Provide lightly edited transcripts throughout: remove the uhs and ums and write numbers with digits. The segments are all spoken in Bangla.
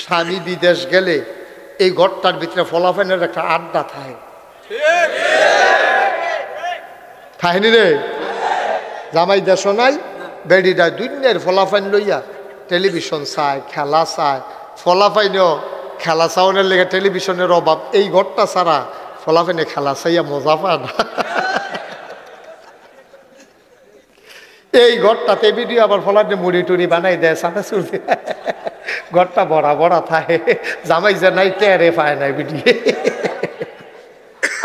স্বামী বিদেশ গেলে এই ঘরটার ভিতরে ফলাফানের একটা আড্ডা থাকে, থাকেনি রে? জামাই দেশ নাই, বেড়িটা দুনিয়ার ফলাফাইন লইয়া টেলিভিশন চায়, খেলা চায়। ফলাফাইনও খেলা চাওয়ানোর লেগে টেলিভিশনের অভাব, এই ঘরটা ছাড়া ফলাফাইনে খেলা চাইয়া মজা পায় না। এই ঘরটাতে ভিডিও আবার ফলাতে মুড়ি টুড়ি বানাই দেয়, সাথে চুড়ি ঘরটা বড়া বড়া থাকে, জামাই যে নাই টেরে পায় নাই ভিডিও।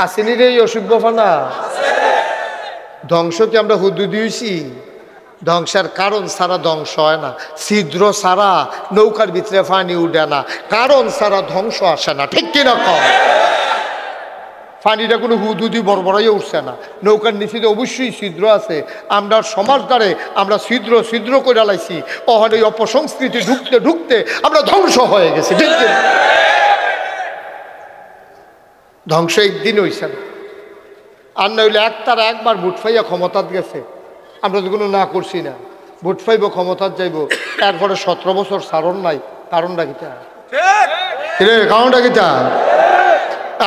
আসেনি রে এই অসুখ না? ধ্বংস কি আমরা হুদু দিয়েছি? ধ্বংসের কারণ ছাড়া ধ্বংস হয় না, ছিদ্র ছাড়া নৌকার ভিতরে পানি উঠে না, কারণ ছাড়া ধ্বংস আসে না, ঠিক কিনা কম? পানিটা কোনো হুদুদি বড়বড়াই উঠছে না, নৌকার নিচে অবশ্যই ছিদ্র আছে। আমরা সমাজদারে আমরা ছিদ্র ছিদ্র করে লাইছি, ওখানে অপসংস্কৃতি ঢুকতে ঢুকতে আমরা ধ্বংস হয়ে গেছি, ঠিক কিনা? ধ্বংস একদিন হইছে না, আর নইলে একটার একবার ভোট ফাইয়া ক্ষমতাত গেছে, আমরা তো কোনো না করছি না, ভোট ফাইব ক্ষমতাত যাইব, এরপরে 17 বছর সারণ নাই। কারণটা কিটা রে? কারণটা কিটা?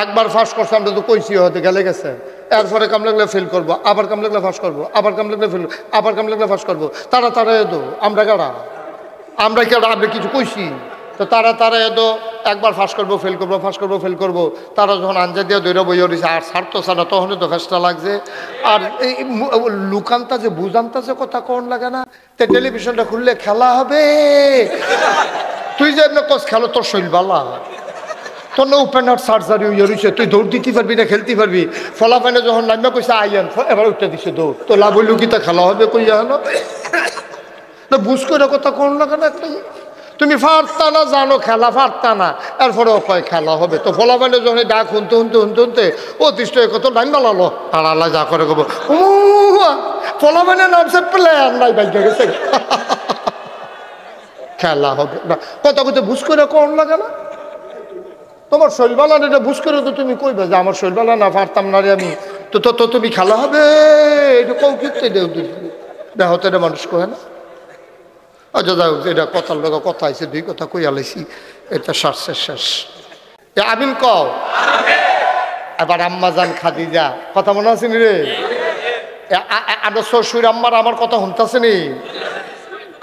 একবার ফাঁস করছে, আমরা তো কইছি হতে গেলে গেছে, এরপরে কাম লাগলে ফেল করবো, আবার কাম লাগলে ফাঁস করবো, আবার কাম লাগলে ফেল, আবার কাম লাগলে ফাঁস করবো। তারা এদো আমরা কারা? আমরা কি আপনি কিছু কইছি? তো তারা এদো একবার ফাঁস করবো, ফেল করবো, ফাঁস করবো, ফেল করবো। তারা যখন আঞ্জা দিয়ে দৈরা বইয়া রয়েছে আর ছাড়তো ছাড়া, তখনই তো ফেসটা লাগছে। আর এই লুকান্তা যে বুঝান্তা যে কথা কোন লাগে না, তো টেলিভিশনটা খুললে খেলা হবে, তুই যে এমনি কস খেলো, তোর শৈল বালা, তোর না ওপেনার সার্জারি হইয়া রয়েছে, তুই দৌড় দিতে পারবি না, খেলতে পারবি। ফলাফাইনে যখন নামা কইছে আইয়ান, এবার উঠতে দিছে দৌড়, তো লাভ হইল কি? তা খেলা হবে কইয়া হলো না, বুঝ করে কথা কোন লাগে না? তুমি পারতা না, জানো খেলা পারতা না, এরপরে কয় খেলা হবে। তো ফলাফাইনে যখন ডাক শুনতে শুনতে শুনতে শুনতে অতিষ্ঠ কত টাইম বালালো, আর আল্লাহ যা করে কব ফলাফাইনে নামছে প্লেয়ার নাই, বাইকে গেছে খেলা হবে না। কথা কথা বুঝ করে কোন লাগে না? তোমার শৈলবালা এটা বুঝ করে তো তুমি কইবে যে আমার শৈলবালা না, পারতাম না রে আমি, তো তো তুমি খেলা হবে এটা কৌ কিনতে দেও, দেহতে এটা মানুষ কহে না। আচ্ছা যাই হোক, এটা কথার লোক কথা আছে, দুই কথা কই আলাইছি, এটা শ্বাসের শেষ। আমিন কও। এবার আম্মা জান খাদিজা, কথা মনে আছে নি রে? আমরা শ্বশুর আম্মার আমার কথা শুনতেছে নি?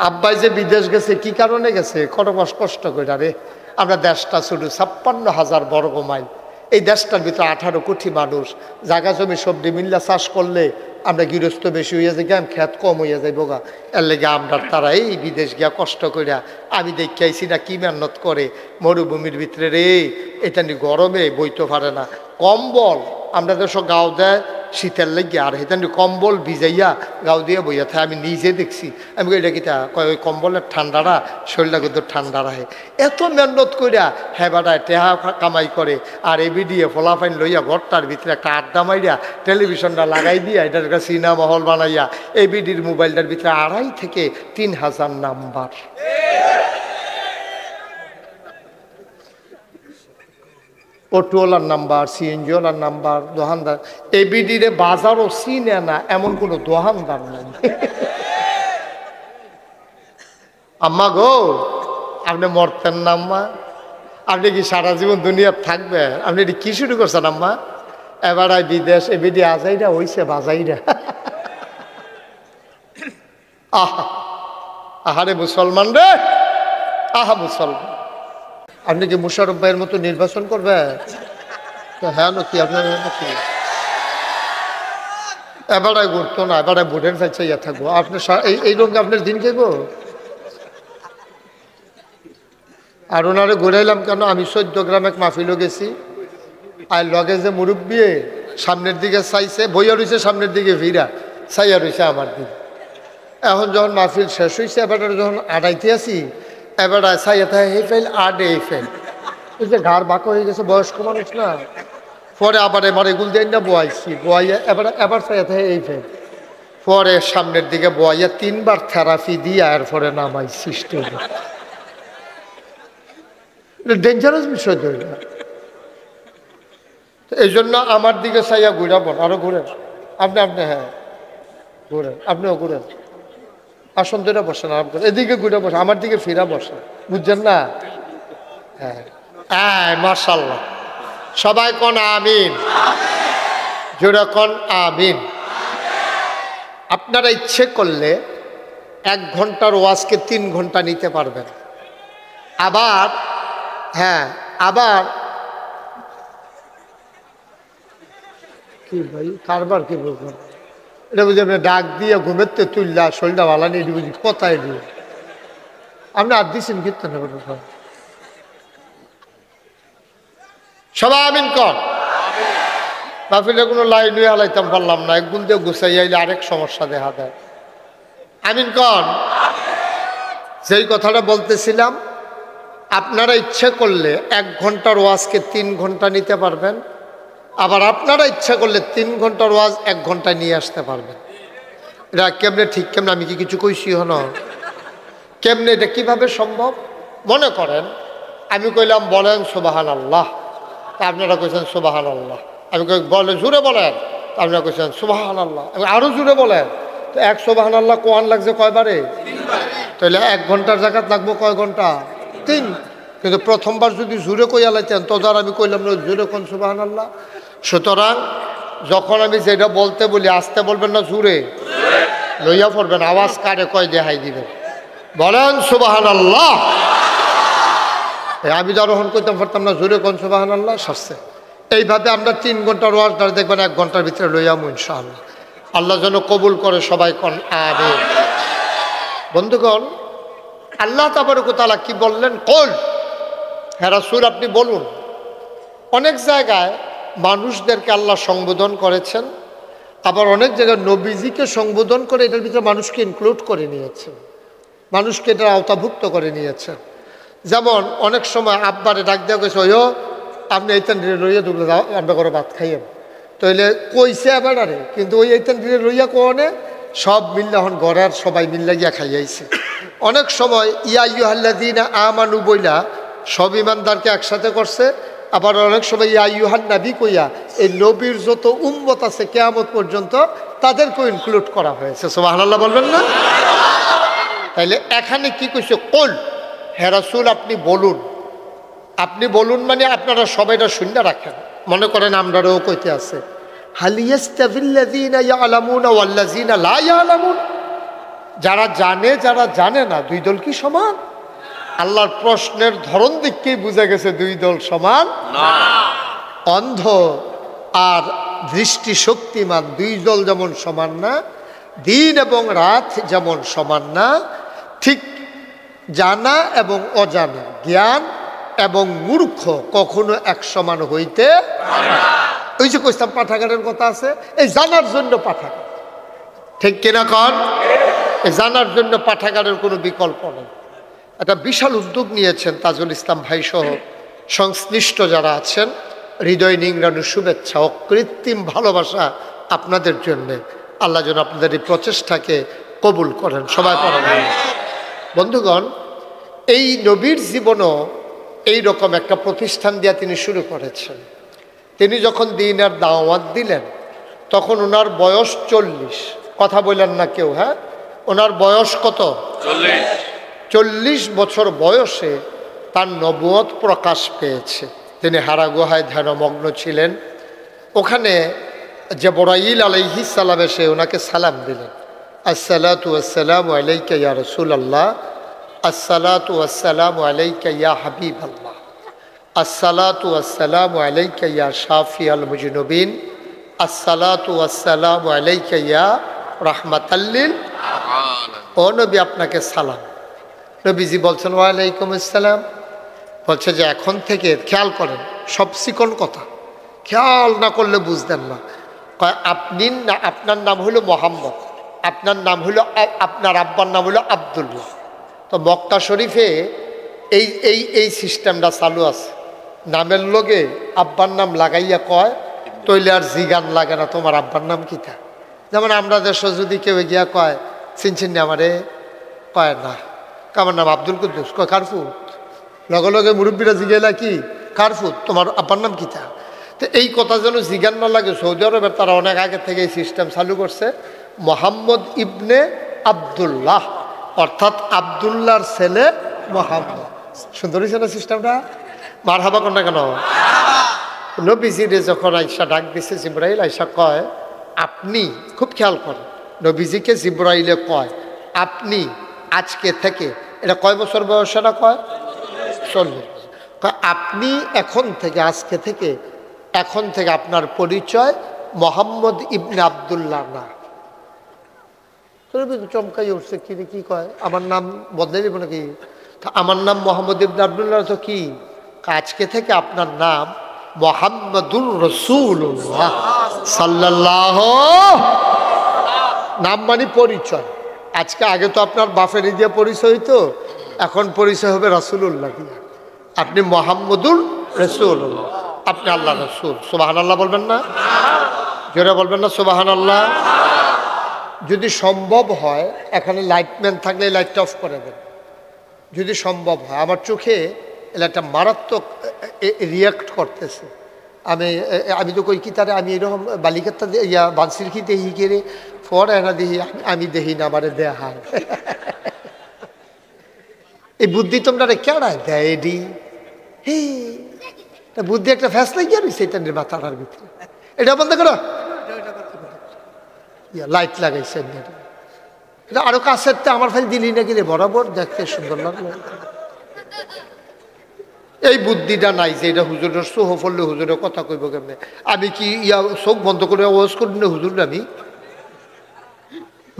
আব্বাই যে বিদেশ গেছে, কি কারণে গেছে? কত কষ্ট করে রে। আমরা দেশটা শুধু 56,000 বর্গ মাইল, এই দেশটার ভিতরে 18 কোটি মানুষ, জায়গা জমি সবজি মিল্লা চাষ করলে আমরা গৃহস্থ বেশি হইয়া যাই, গেম খেত কম হইয়া যাই বোগা। এর লেগে আমরা তারা এই বিদেশ গিয়া কষ্ট করিয়া, আমি দেখি আইসি না কি মেহনত করে মরুভূমির ভিতরে রে, এটা নিয়ে গরমে বইতে পারে না, কম্বল আমরা দেশ গাও দেয় শীতের লেগে, আর হেতান কম্বল ভিজাইয়া গাও দিয়ে বইয়া থাকে। আমি নিজে দেখছি, আমি এটা কিতা কয় ওই কম্বলের ঠান্ডাটা শরীরটা কিন্তু ঠান্ডা রাখে। এত মেহনত করিয়া হ্যাঁ বাটায় টেহা কামাই করে, আর এবি দিয়ে ফলাফাইন লইয়া ঘরটার ভিতরে একটা আড্ডা মাইয়া টেলিভিশনটা লাগাই দিয়া এটার একটা সিনেমা হল বানাইয়া এবিডির মোবাইলটার ভিতরে 2,500 থেকে 3,000 নাম্বার। অটোওয়ালার নাম্বার, সিএনজিওয়ালার নাম্বার, দোকানদার। এবিডিরে বাজারও চিনে না এমন কোনো দোকানদার নাই। আম্মা গো, আপনি মরতেন না আম্মা? আপনি কি সারা জীবন দুনিয়া থাকবেন? আপনি এটি কি শুরু করছেন আম্মা? এবার বিদেশ এবিডি আজাইরা হইছে বাজাইরা। আহা আহারে মুসলমান রে, আহা মুসলমান। আপনি কি মুশারফ ভাইয়ের মতো নির্বাচন করবেন? হ্যাঁ নাকি আপনার নাকি এবারে ঘুরতো না, এবারে ভোটের চাইছে ইয়া থাকবো আপনার এই রঙে আপনার দিন খেব। আর ওনারে ঘুরাইলাম কেন? আমি 14 গ্রাম এক মাহফিলও গেছি, আর লগে যে মুরব্বী সামনের দিকে চাইছে, বইয়া রয়েছে সামনের দিকে ভিড়া চাইয়া রয়েছে আমার দিকে। এখন যখন মাহফিল শেষ হয়েছে, এবার যখন আড়াইতে আছি, এবার চাইয়া থাকে এই ফেল আডে এই ফেল, ওই যে ঘাড় বাঁকা হয়ে গেছে, বয়স্ক মানুষ না। পরে আবার এবার এগুল দিয়ে না বোয়াইছি, বোয়াইয়া এবার চাইয়া থাকে এই ফেল। পরে সামনের দিকে বোয়াইয়া 3 বার থেরাপি দিয়ে এরপরে নামাই সিস্টেম। ডেঞ্জারাস বিষয় তো এটা। এই জন্য আমার দিকে চাইয়া ঘুরাবন, আরো ঘুরেন আপনি হ্যাঁ ঘুরেন, আপনিও ঘুরেন, আসন ধরে বসেন, এদিকে ঘুরে বসেন, আমার দিকে ফিরা বসেন, বুঝছেন না? হ্যাঁ হ্যাঁ, মাশাআল্লাহ। সবাই কোন আমিন, জোরে কোন আমিন। আপনারা ইচ্ছে করলে 1 ঘন্টার ওয়াজকে 3 ঘন্টা নিতে পারবেন। আবার হ্যাঁ, আবার কি ভাই কারবার কি বলবেন, এটা বুঝি আপনি ডাক দিয়ে ঘুমেতে তুললা শরীরটা ভালো নেই, এটা বুঝি কথায় দিয়ে আপনি আর দিচ্ছেন কীর্তন। সবাই আমিন কর। মাহফিলে কোনো লাইন হয়ে হালাইতাম পারলাম না, একগুণ দিয়ে গুছাই আইলে আরেক সমস্যা দেখা দেয়। আমিন কর। যেই কথাটা বলতেছিলাম, আপনারা ইচ্ছে করলে 1 ঘন্টার ওয়াজকে 3 ঘন্টা নিতে পারবেন। আবার আপনারা ইচ্ছা করলে 3 ঘন্টার ওয়াজ 1 ঘন্টায় নিয়ে আসতে পারবেন। এটা কেমনে ঠিক, কেমনে আমি কি কিছু কইছি হন, কেমনে এটা কিভাবে সম্ভব? মনে করেন আমি কইলাম বলেন সুবহানাল্লাহ, তা আপনারা কইছেন সুবহানাল্লাহ। আমি কই বলে জোরে বলেন, তা আপনারা কইছেন সুবহানাল্লাহ। আমি আরো জোরে বলেন, তো 1 সুবহানাল্লাহ কোয়ান লাগছে কয়বারে? 3 তাহলে 1 ঘন্টার জায়গা লাগবো কয় ঘন্টা? 3। কিন্তু প্রথমবার যদি জোরে কইয়া লাইতেন তো যার আমি কইলাম না জোরে কোন সুবহানাল্লাহ। সুতরাং যখন আমি যেটা বলতে বলি আস্তে বলবেন না জোরে লইয়া পড়বেন, আওয়াজ কারে কয় দেখাই দিবেন, বলেন সুবহানাল্লাহ। আমি যখন কইতাম পারতাম না জোরে কোন সুবহানাল্লাহ, শাস্তে। এইভাবে আমরা 3 ঘন্টার ওয়াজ ধরে দেখবেন 1 ঘন্টার ভিতরে লইয়াম ইনশাআল্লাহ। আল্লাহ যেন কবুল করে, সবাই কোন আমিন। বন্ধুগণ, আল্লাহ তাবারক ওয়া তাআলা কি বললেন? কুল, হে রাসূল আপনি বলুন। অনেক জায়গায় মানুষদেরকে আল্লাহ সম্বোধন করেছেন, আবার অনেক জায়গায় নবীজিকে সম্বোধন করে এটার ভিতরে মানুষকে ইনক্লুড করে নিয়েছেন, মানুষকে এটার আওতাভুক্ত করে নিয়েছেন। যেমন অনেক সময় আব্বারে ডাক দেওয়া গেছে, ওই আপনি এইতান লইয়া দুগুলো যাও আমরা করে ভাত খাইয়েন, তাইলে কইছে এবারে, কিন্তু ওই এইতান লইয়া কোনে সব মিল্লা হন ঘরের সবাই মিল্লা গিয়া খাইয়াইছে। অনেক সময় ইয়া আইয়ুহাল্লাযীনা আমানু বইলা সব ইমানদারকে একসাথে করছে, আবার অনেক সময় ইয়া আইয়ুহান নবী কইয়া এই নবীর যত উম্মত আছে কিয়ামত পর্যন্ত তাদেরকেও ইনক্লুড করা হয়েছে। সুবহানাল্লাহ বলবেন না? তাইলে এখানে কি কইছে? কুল, হে রাসূল আপনি বলুন। আপনি বলুন মানে আপনারা সবাইটা শুনে রাখেন। মনে করেন আমরাও কইতে আছে হাল ইয়াস্তাবিল্লাযীনা ইয়ালামুনা ওয়াল্লাযীনা লা ইয়ালামুন, যারা জানে যারা জানে না 2 দল কি সমান? আল্লাহর প্রশ্নের ধরন দেখেই বুঝা গেছে 2 দল সমান না। অন্ধ আর দৃষ্টি শক্তিমান 2 দল যেমন সমান না, দিন এবং রাত যেমন সমান না, ঠিক জানা এবং অজানা, জ্ঞান এবং মূর্খ কখনো এক সমান হইতে পারে না। ওই যে কইতাম পাঠাগারের কথা আছে, এই জানার জন্য পাঠাগার, ঠিক কিনা কন? এই জানার জন্য পাঠাগারের কোনো বিকল্প নেই। একটা বিশাল উদ্যোগ নিয়েছেন তাজুল ইসলাম ভাই সহ সংশ্লিষ্ট যারা আছেন, হৃদয় নিংড়ানো শুভেচ্ছা, অকৃত্রিম ভালোবাসা আপনাদের জন্যে। আল্লাহ যেন আপনাদের এই প্রচেষ্টাকে কবুল করেন, সবাই পড়েন। বন্ধুগণ, এই নবীর জীবনও এই রকম একটা প্রতিষ্ঠান দিয়া তিনি শুরু করেছেন। তিনি যখন দ্বীনের দাওয়াত দিলেন তখন ওনার বয়স 40। কথা বললেন না কেউ? হ্যাঁ, ওনার বয়স কত? 40 বছর বয়সে তার নবুয়ত প্রকাশ পেয়েছে। তিনি হারা গুহায় ধ্যানমগ্ন ছিলেন। ওখানে জিবরাইল আলাইহিস সালাম এসে ওনাকে সালাম দিলেন, আসসালাতু ওয়াসসালামু আলাইকা ইয়া রাসূলুল্লাহ, আসসালাতু ওয়াসসালামু আলাইকা ইয়া হাবিবাল্লাহ, আসসালাতু ওয়াসসালামু আলাইকা ইয়া শাফিয়াল মুজনুবিন, আসসালাতু ওয়াসসালামু আলাইকা ইয়া রাহমাতাল লিল আলামিন। ও নবী, আপনাকে সালাম। নবীজি বলছেন ওয়ালাইকুম আসসালাম। বলছে যে এখন থেকে খেয়াল করেন, সব চিকন কথা, খেয়াল না করলে বুঝতেন না। আপনি না, আপনার নাম হলো মোহাম্মদ, আপনার নাম হলো, আপনার আব্বার নাম হলো আব্দুল্লাহ। তো মক্কা শরীফে এই এই এই সিস্টেমটা চালু আছে, নামের লগে আব্বার নাম লাগাইয়া কয়, তৈলে আর জিগান লাগে না তোমার আব্বার নাম কিতা। যেমন আমরা দেশ যদি কেউ গিয়া কয় চিনছিন না আমারে, কয় না আমার নাম আব্দুল কুদ্দুস, কয় কারফুত। লগে লগে মুরব্বীরা জিগাইলা কি কারফুত, তোমার আব্বার নাম কিতা। তো এই কথা যেন জিগান না লাগে, সৌদি আরবের তারা অনেক আগে থেকে এই সিস্টেম চালু করছে, মোহাম্মদ ইবনে আবদুল্লাহ, অর্থাৎ আবদুল্লাহর ছেলে মোহাম্মদ। সুন্দর হয়েছে না সিস্টেমটা? মারহাবা কর না কেন? নবীজিরে যখন আয়েশা ডাক দিছে জিবরাইল, আয়েশা কয় আপনি, খুব খেয়াল করেন, নবীজিকে জিবরাইলে কয় আপনি আজকে থেকে, এটা কয় বছর বয়সেরা কয়? 40। আপনি এখন থেকে, আজকে থেকে, এখন থেকে আপনার পরিচয় মোহাম্মদ ইবনে আব্দুল্লাহ না। চমকাই উঠছে, কি রে, কি কয়? আমার নাম বদলাই দেব নাকি? আমার নাম মোহাম্মদ ইবনে আব্দুল্লাহ। তো কি, আজকে থেকে আপনার নাম মুহাম্মাদুর রাসূলুল্লাহ সাল্লাল্লাহু, নাম মানে পরিচয়। আজকে, আগে তো আপনার বাপের দিয়ে পরিচয় হইতো, এখন পরিচয় হবে রাসূলুল্লাহ দিয়ে। আপনি মুহাম্মাদুর রাসূলুল্লাহ, আপনি আল্লাহ রাসূল। সুবহানাল্লাহ বলবেন না? জোরে বলবেন না সুবহানাল্লাহ? যদি সম্ভব হয়, এখানে লাইটম্যান থাকলে লাইটটা অফ করে দেন যদি সম্ভব হয়। আমার চোখে এটা একটা মারাত্মক রিয়াক্ট করতেছে। আমি তো কই কি তারে, আমি এরকম বালিকাটা ইয়া বানসির কি দেহি কে রে ফর এনা দেহি, আমি দেহি না, আমারে দেহা। এই বুদ্ধি তোমরা কেড়ায় দেয় এডি, হে বুদ্ধি একটা ফ্যাসলা গিয়ে রয়েছে এটা মাথার ভিতরে। এটা বলতে করো, লাইট লাগাইছে এটা আরো কাছের, আমার ফাইল দিলি নাকি রে, বরাবর দেখতে সুন্দর লাগলো। এই বুদ্ধিটা নাই যে এটা হুজুরের সোহ ফললে হুজুরের কথা কইব কেমনে। আমি কি ইয়া চোখ বন্ধ করে ওয়াজ করি না হুজুর? আমি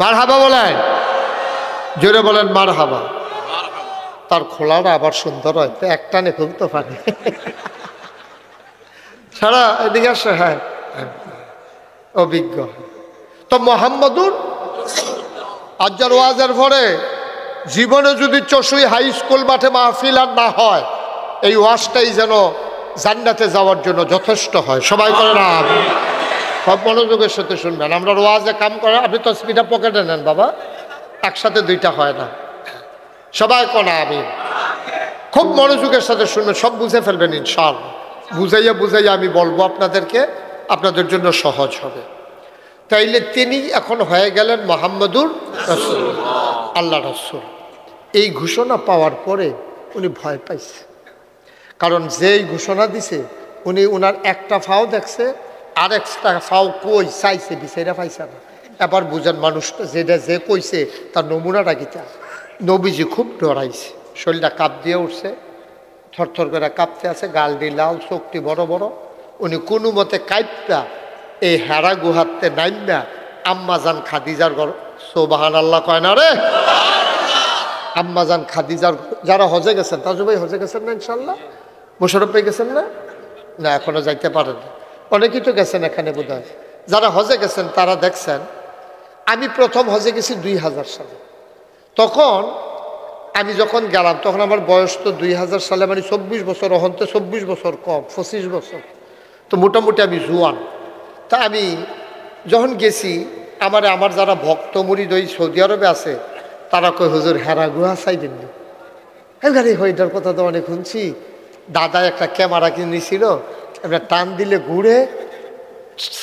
মারহাবা বলেন, জোরে বলেন মারহাবা। তার খোলাটা আবার সুন্দর হয়, তো একটানে খুলতে পারে সারা এদিকে আসে। হ্যাঁ, অভিজ্ঞ। তো মোহাম্মদুর আজ্জার ওয়াজের পরে জীবনে যদি চশুই হাই স্কুল মাঠে মাহফিল আর না হয়, এই ওয়াজটাই যেন জান্নাতে যাওয়ার জন্য যথেষ্ট হয়। সবাই করে না, সব মনোযোগের সাথে শুনবেন। আমরা ওয়াজে কাম করে, আপনি তসবিটা পকেটে নেন বাবা, একসাথে দুইটা হয় না। সবাই কোনা, আমি খুব মনোযোগের সাথে শুনবেন, সব বুঝে ফেলবেন ইনশাআল্লাহ। বুঝাইয়া বুঝাইয়া আমি বলবো আপনাদেরকে, আপনাদের জন্য সহজ হবে। তাইলে তিনি এখন হয়ে গেলেন মোহাম্মদুর রাসূল, আল্লাহ রাসূল। এই ঘোষণা পাওয়ার পরে উনি ভয় পাইছে, কারণ যেই ঘোষণা দিছে উনি ওনার একটা ফাও দেখছে, আর একটা ফাও কই চাইছে, বিচাইরা পাইছে না। এবার বুঝেন মানুষটা যেটা যে কইছে তার নমুনাটা কিতা। নবীজি খুব ডরাইছে, শরীরটা কাঁপ দিয়ে উঠছে, থরথর করে কাঁপতে আছে, গালটি লাল, চোখটি বড় বড়। উনি কোনো মতে কাঁপটা এই হেরা গুহাতে নাইমা আম্মাজান খাদিজার ঘর, সুবহানাল্লাহ কয় না রে, আম্মাজান খাদিজার, যারা হজে গেছেন, তাজু ভাই হজে গেছেন না ইনশাল্লাহ? মোশারফ ভাই গেছেন না? না এখনো যাইতে পারেন, অনেকেই তো গেছেন এখানে বোধ হয়। যারা হজে গেছেন তারা দেখছেন, আমি প্রথম হজে গেছি 2000 সালে। তখন আমি যখন গেলাম তখন আমার বয়স তো 2000 সালে মানে 24 বছর, অহন্তে 24 বছর কম, 25 বছর, তো মোটামুটি আমি জুয়ান। তা আমি যখন গেছি, আমার যারা ভক্ত মুরিদ ওই সৌদি আরবে আছে, তারা কই হুজুর হেরা গুহা চাইবেন না। এবারে ওইটার কথা তো অনেক শুনছি। দাদা একটা ক্যামেরা কিনেছিল, এবার টান দিলে ঘুরে,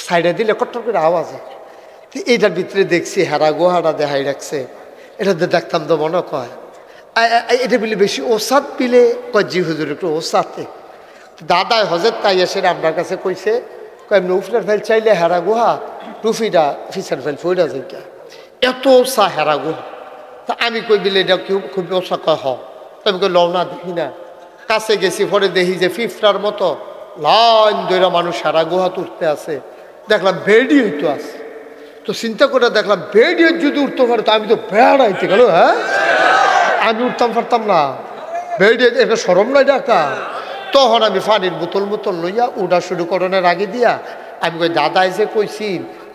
সাইডে দিলে কট্টর করে আওয়াজ হয়। এইটার ভিতরে দেখছি হেরা গুহাটা দেখাই রাখছে। এটাতে দেখতাম তো মনে কয় এটা বিলে বেশি ওসাদ পিলে কয়, জি হুজুর একটু ওসাতে। দাদা হজের তাই এসে আপনার কাছে কইছে, এমনি উফলার ফেল চাইলে হেরা গুহা, টুফিটা ফিসার ফেল ফইরা যাই, এত ওসা হেরা গুহা। তা আমি কই বিলে এটা কেউ খুব ওসা কয়, হ। আমি কই লও না, দেখি না। কাছে গেছি, পরে দেখি যে ফিফটার মতো লাইন দইরা মানুষ হেরা গুহা তুলতে আছে। দেখলাম বেডি হইতো আছে, তো চিন্তা করে দেখলাম বেডি যদি উঠতে পারে তো আমি তো বেড়াইতে গেল। হ্যাঁ, আমি উঠতাম পারতাম না, বেডি এটা সরম নয় ডাকা। তখন আমি পানির বোতল লইয়া উঠা শুরু করণের আগে দিয়া আমি কই দাদা এসে কইছি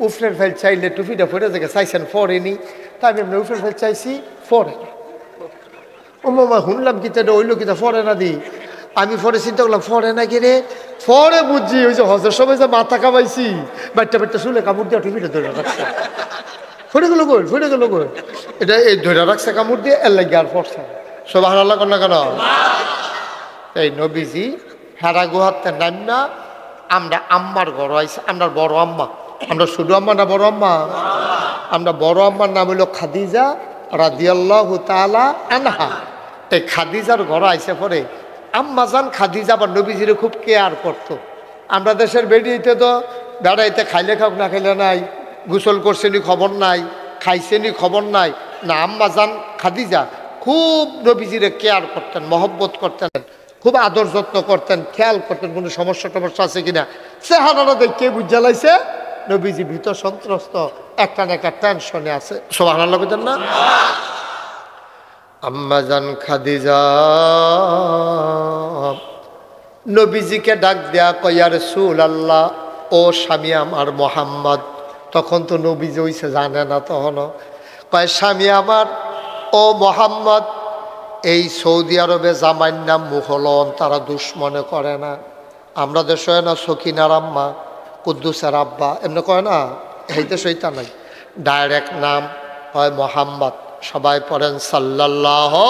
উফরের ফেল চাইলে টুপিটা ফেরে দেখে চাইছেন ফরেনি। তা আমি এমনি উফরের ফেল চাইছি, ফরে না। ও মামা শুনলাম কি এটা ওইলো কিতা ফরে না দি। আমি পরে চিন্তা করলাম ফরে না কি রে, পরে বুঝছি ওই যে হজের সময় যে মাথা কামাইছি, বাচ্চা শুলে কামড় দিয়ে টুপিটা ধরে রাখছে, ফেটে গেল গোল, ফেটে গেল গোল। এটা এই ধরে রাখছে কামড় দিয়ে, এর লাগে আর পড়ছে। সুবহানাল্লাহ কর না কেন? এই নবীজি হেরা গুহাতে নাম না, আমরা আম্মার ঘর আইসি, আমরা বড় আম্মা, আমরা শুধু আম্মা না বড় আম্মা, আমরা বড় আম্মার নাম হইল খাদিজা রাদিয়াল্লাহু তাআলা আনহা। এই খাদিজার ঘর আইসে পরে আম্মাজান খাদিজা আবার নবীজিরে খুব কেয়ার করতো। আমরা দেশের বেড়িতে তো বেড়াইতে খাইলে খাওক না খাইলে নাই, গোসল করছেনি খবর নাই, খাইছেনি খবর নাই। না, আম্মাজান খাদিজা খুব নবীজিরে কেয়ার করতেন, মহব্বত করতেন, খুব আদর যত্ন করতেন, খেয়াল করতেন কোনো সমস্যা টমস্যা আছে কিনা। চেহারাটা দেখে বুঝা লাইছে নবীজি ভীত সন্ত্রস্ত, একটা না একটা টেনশনে আছে। সুবহানাল্লাহ বলেন না? আম্মাজান খাদিজা নবীজিকে ডাক দেয়া কয়, ইয়া রাসূলুল্লাহ, ও স্বামী আমার মুহাম্মদ। তখন তো নবীজি হইছে জানে না, তখন কয়, স্বামী আমার ও মুহাম্মদ, এই সৌদি আরবে জামাইর নাম মুহলন, তারা দুশ্মনে করে না। আমরা দেশে না সকিনার আম্মা, কুদ্দুসের আব্বা, এমনি কয় না, এই দেশে এটা নাই, ডাইরেক্ট নাম হয় মুহাম্মদ। সবাই পড়েন সাল্লাল্লাহু।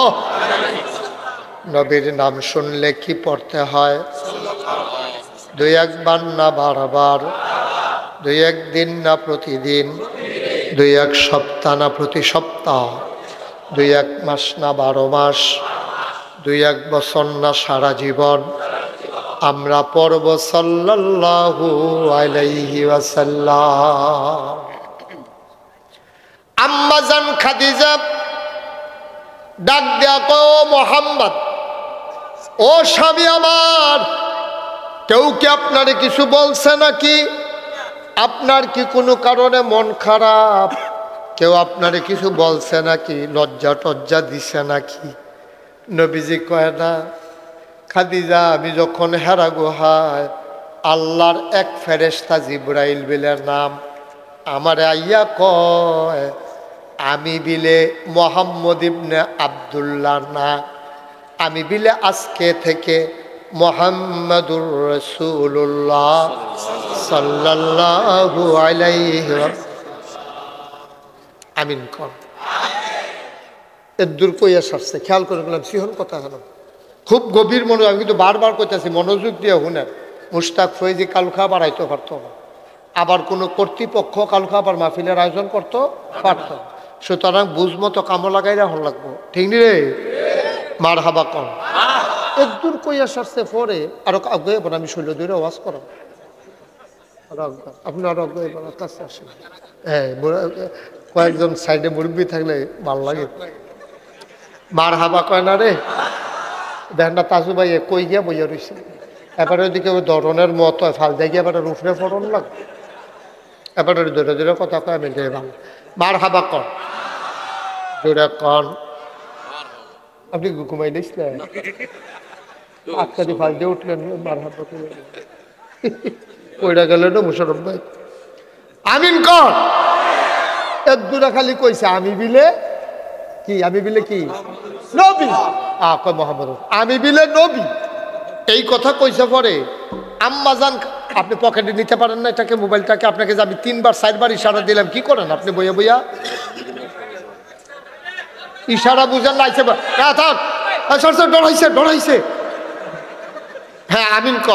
নবীর নাম শুনলে কি পড়তে হয়? দুই একবার না বারবার, দুই একদিন না প্রতিদিন, দুই এক সপ্তাহ না প্রতি সপ্তাহ, দুই এক মাস না 12 মাস, দুই এক বছর না সারা জীবন আমরা পড়ব সাল্লাল্লাহু আলাইহি ওয়াসাল্লাম। আম্মাজান খাদিজা ডাক দেয়া কয়, ও মুহাম্মদ, ও স্বামী আমার, কেউ কি আপনারে কিছু বলছে নাকি? আপনার কি কোনো কারণে মন খারাপ? কেউ আপনারে কিছু বলছে নাকি? লজ্জা টজ্জা দিছে নাকি? নবীজি কয়, না খাদিজা, আমি যখন হেরা গুহায় আল্লাহর এক ফেরেশতা জিবরাইল বিলের নাম আমারে আইয়া কয়, আমি বিলে মুহাম্মদ ইবনে আব্দুল্লাহ না, আমি বিলে আজকে থেকে মুহাম্মাদুর রাসূলুল্লাহ সাল্লাল্লাহু আলাইহি আমিন কর। এর দূর কইয়া সারছে, খেয়াল করে বললাম সিহন কথা হলো খুব গভীর মনোযোগ। আমি কিন্তু বারবার কইতেছি মনোযোগ দিয়ে শুনেন। মুশতাক ফৈজি কালখা বাড়াইতে পারতো না, আবার কোনো কর্তৃপক্ষ কালখা আবার মাহফিলের আয়োজন করতো পারত। সুতরাং বুঝমতো কামো লাগাইরা হল লাগবো, ঠিক নি রে? মার হাবা কম। এর দূর কইয়া সারছে পরে আরো আগে এবার আমি শৈল দূরে ওয়াজ করাম। আপনি আরো আগে এবার কাছে আসেন। হ্যাঁ, কয়েকজন সাইডে মুরব্বী থাকলে ভালো লাগে। মার হাবা কয় না রে, দেখেন না তাজু ভাই কই গিয়া বইয়া রয়েছে, এবারে ওইদিকে ওই ধরনের মত হয় ফাল দিয়ে গিয়ে এবারে রুফরে ফোরন লাগবে, এবারে ধরে ধরে কথা কয় আমি ভালো। মার হাবা কন, জোরে কন। আপনি ঘুমাই দিয়েছিলেন, আটকাটি ফাল দিয়ে উঠলেন, মার হাবা কইরা গেল না মুশারফ ভাই। আমিন কন। এর দূরে খালি কইছে আমি বিলে কি, আমি বিলে কি নবী, কয় মোহাম্মদ আমি বিলে নবী। এই কথা কইছে পরে আম্মাজান, আপনি পকেটে নিতে পারেন না এটাকে, মোবাইলটাকে, আপনাকে যে আমি 3 বার 4 বার ইশারা দিলাম, কি করেন আপনি বইয়া বইয়া? ইশারা বুঝেন না, আইছে থাক, ডরাইছে ডরাইছে। হ্যাঁ আমিন ক।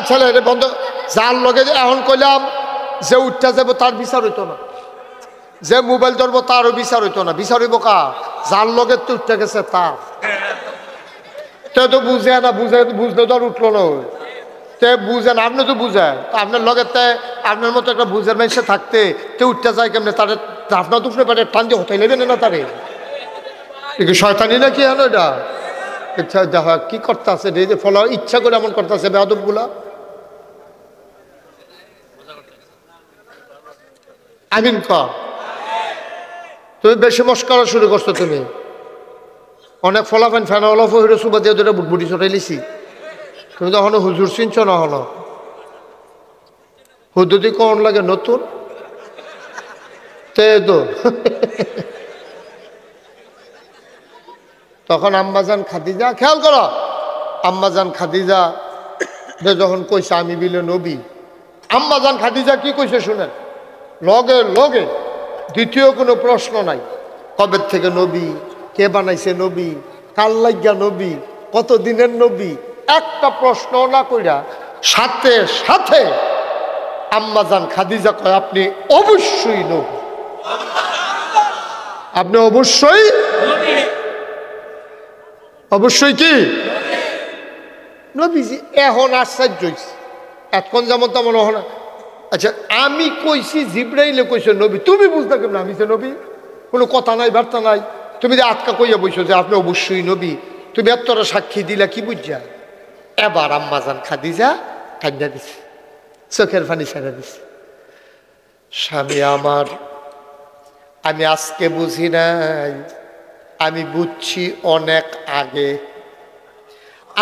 ছেলে রে বন্ধ, যার লগে এখন কইলাম যে উঠতে যাবো তার বিচার হইতো না, যে মোবাইল ধরবো তারও বিচার হইতো না। বিচার হইব কা? যার লগে তো উঠতে গেছে তার। তে তো বুঝে না, বুঝলে তো আর উঠলো না। তে বুঝেন, আপনি তো বুঝেন, আপনার লগে আপনার মতো একটা বুঝের মানুষে থাকতে তে উঠতে যায় কেমনে? তারে আপনার দুপুরে পেটে টান দিয়ে হতাই নেবেন না তারে, শয়তানি নাকি হলো এটা? ইচ্ছা দেখা কি করতে আছে, ফলো ইচ্ছা করে এমন করতে আছে বেয়াদব গুলা। আমিন কর। তুমি বেশি মস্করা শুরু করছো, তুমি অনেক ফলাফেন ফেনা অলফ হইলে সুবা দিয়ে দুটা বুটবুটি চটাই লিছি। তুমি তো এখনো হুজুর চিনছ না, হলো হুদুদি কোন লাগে নতুন তে তো। তখন আম্মাজান খাদিজা, খেয়াল করো, আম্মাজান খাদিজা যখন কইছে আমি বিলে নবী, আম্মাজান খাদিজা কি কইছে শুনেন। লগে লগে দ্বিতীয় কোনো প্রশ্ন নাই, কবে থেকে নবী, কে বানাইছে নবী, কাল লাগিয়া নবী, কত দিনের নবী, একটা প্রশ্ন না কইরা সাথে সাথে আম্মাজান খাদিজা কয় আপনি অবশ্যই নবী, আপনি অবশ্যই অবশ্যই কি। নবীজি এখন আশ্চর্য হইছে, এতক্ষণ যেমন তেমন হন। আচ্ছা আমি কইছি জিব্রাইলে কইছো নবী, তুমি বুঝতে কেমন আমি যে নবী? কোনো কথা নাই বার্তা নাই, তুমি যে আটকা কইয়া বইছো যে আপনি অবশ্যই নবী, তুমি এতটা সাক্ষী দিলা কি বুঝছা? এবার আম্মাজান খাদিজা কান্না দিছে, চোখের পানি ছেড়ে দিছে। স্বামী আমার, আমি আজকে বুঝি নাই, আমি বুঝছি অনেক আগে।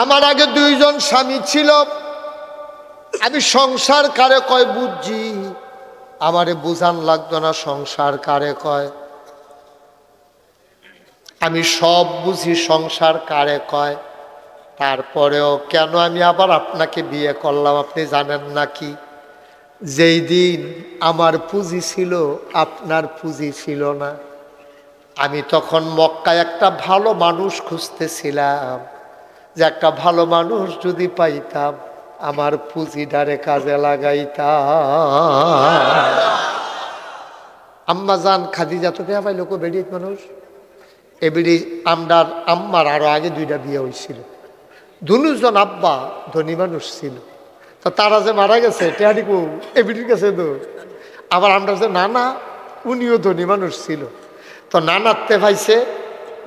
আমার আগে দুইজন স্বামী ছিল, আমি সংসার কারে কয় বুঝছি, আমারে বুঝান লাগতো না সংসার কারে কয়। আমি সব বুঝি সংসার কারে কয়। তারপরেও কেন আমি আবার আপনাকে বিয়ে করলাম আপনি জানেন নাকি? যেই দিন আমার পুঁজি ছিল আপনার পুঁজি ছিল না, আমি তখন মক্কায় একটা ভালো মানুষ খুঁজতেছিলাম, যে একটা ভালো মানুষ যদি পাইতাম আমার পুঁজিটারে কাজে লাগাইতাম। আম্মাজান খাদিজা তো পেয়া পাইল, বেড়ি মানুষ এবিডি। আমরার আম্মার আরো আগে দুইটা বিয়ে হয়েছিল, দুজন আব্বা ধনী মানুষ ছিল। তো তারা যে মারা গেছে টেহারিকু এবিডির কাছে তো। আবার আমরা যে নানা, উনিও ধনী মানুষ ছিল। তো নানাতে পাইছে,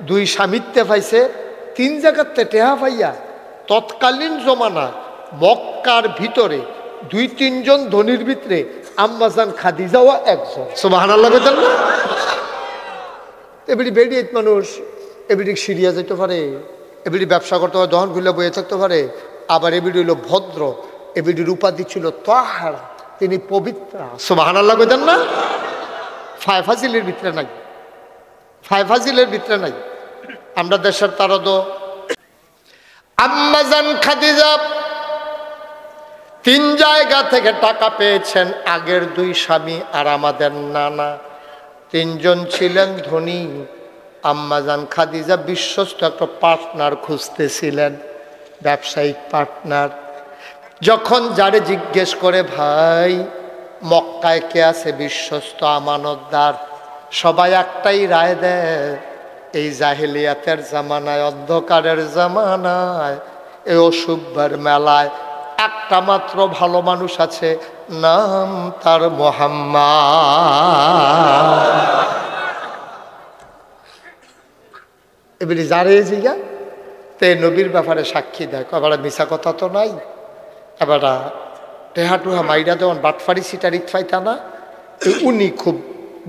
দুই স্বামীতে পাইছে, তিন জায়গাতে টেহা পাইয়া তৎকালীন জমানা মক্কার ভিতরে দুই তিনজন ধনীর ভিতরে আম্মাজান খাদিজাও একজন। সুবহানাল্লাহ বলেন না? এবিডি বেডিয়েত মানুষ, এবিডি সিরিয়া যেতে পারে, এবিডি ব্যবসা করতে পারে, দহন খুলে বয়ে থাকতে পারে। আবার এবিডি হইল ভদ্র, এবিডির উপাধি ছিল তাহারা, তিনি পবিত্রা। সুবহানাল্লাহ বলেন না? ফায়ফাজিলের ভিতরে নাই, ফায়ফাজিলের ভিতরে নাই। আমরা দেশের তারা তো আম্মাজান খাদিজা তিন জায়গা থেকে টাকা পেয়েছেন, আগের দুই স্বামী আর আমাদের নানা, তিনজন ছিলেন ধনী। আম্মাজান খাদিজা বিশ্বস্ত একটা পার্টনার খুঁজতেছিলেন, ব্যবসায়িক পার্টনার। যখন যারে জিজ্ঞেস করে ভাই মক্কায় কে আছে বিশ্বস্ত আমানতদার, সবাই একটাই রায় দেয়, এই জাহেলিয়াতের জামানায়, অন্ধকারের জামানায়, এই অসুভের মেলায় একটা মাত্র ভালো মানুষ আছে, নাম তার মুহাম্মদ। এবারে যারে জিগা তে নবীর ব্যাপারে সাক্ষী দেয়, এবার মিশা কথা তো নাই। এবার টেহা টুহা মাইরা দেওয়ান বাটফারি সিটার ইটফাইতা না, উনি খুব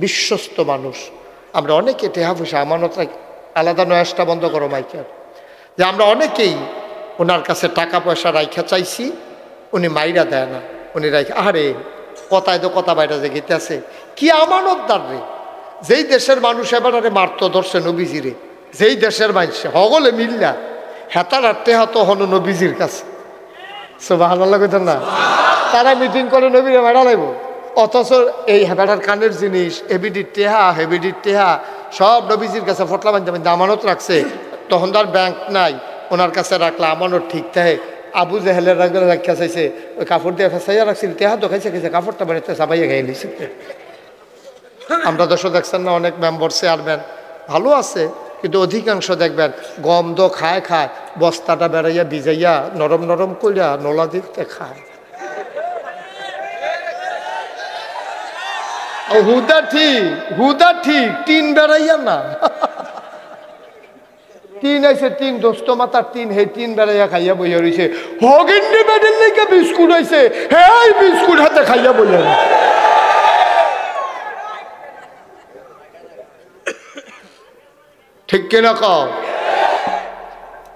বিশ্বস্ত মানুষ। আমরা অনেকে টেহা পয়সা আমানত আলাদা নয়াসটা বন্ধ করো মাইকের, যে আমরা অনেকেই ওনার কাছে টাকা পয়সা রাইখা চাইছি, উনি মাইরা দেয় না, উনি রাইখা আরে কথায় তো কথা বাইরে যে গেতে আছে কি আমানতদার রে। যেই দেশের মানুষ এবার আরে মারত ধরছে নবীজিরে, যেই দেশের মানুষ হগলে মিল্লা হেতার আর টেহা তো হলো নবীজির কাছে। সুবহানাল্লাহ কইতেন না? তারা মিটিং করে নবীরে মারা লাগবো, অথচ এই হেবাটার কানের জিনিস এবিডির টেহা, হেবিডির টেহা সব নবীজির কাছে ফটলা বান্ধে আমানত রাখছে। তখন তার ব্যাংক নাই, ওনার কাছে রাখলে আমানত ঠিক থাকে। আবু জেহেলের রাখা চাইছে, ওই কাপড় দিয়ে ফেসাইয়া রাখছিল, টেহা তো খাইছে খাইছে, কাপড়টা বাড়িতে চাপাইয়া খাইয়ে নিছে। আমরা দর্শক দেখছেন না, অনেক মেম্বার চেয়ারম্যান ভালো আছে, কিন্তু অধিকাংশ দেখবেন গম দো খায় খায়, বস্তাটা বেড়াইয়া ভিজাইয়া নরম নরম করিয়া নলা দিতে খায়। হুদা ঠিক, হুদা ঠিক, টিন বেড়াইয়া না। টিন আইছে, টিন দোস্ত মাতার টিন, হে টিন বেড়াইয়া খাইয়া বইয়া রয়েছে। হগিন্ডি বেডের লেগে বিস্কুট আইছে, হে বিস্কুট হাতে খাইয়া বইয়া রয়েছে। ঠিক কিনা কও?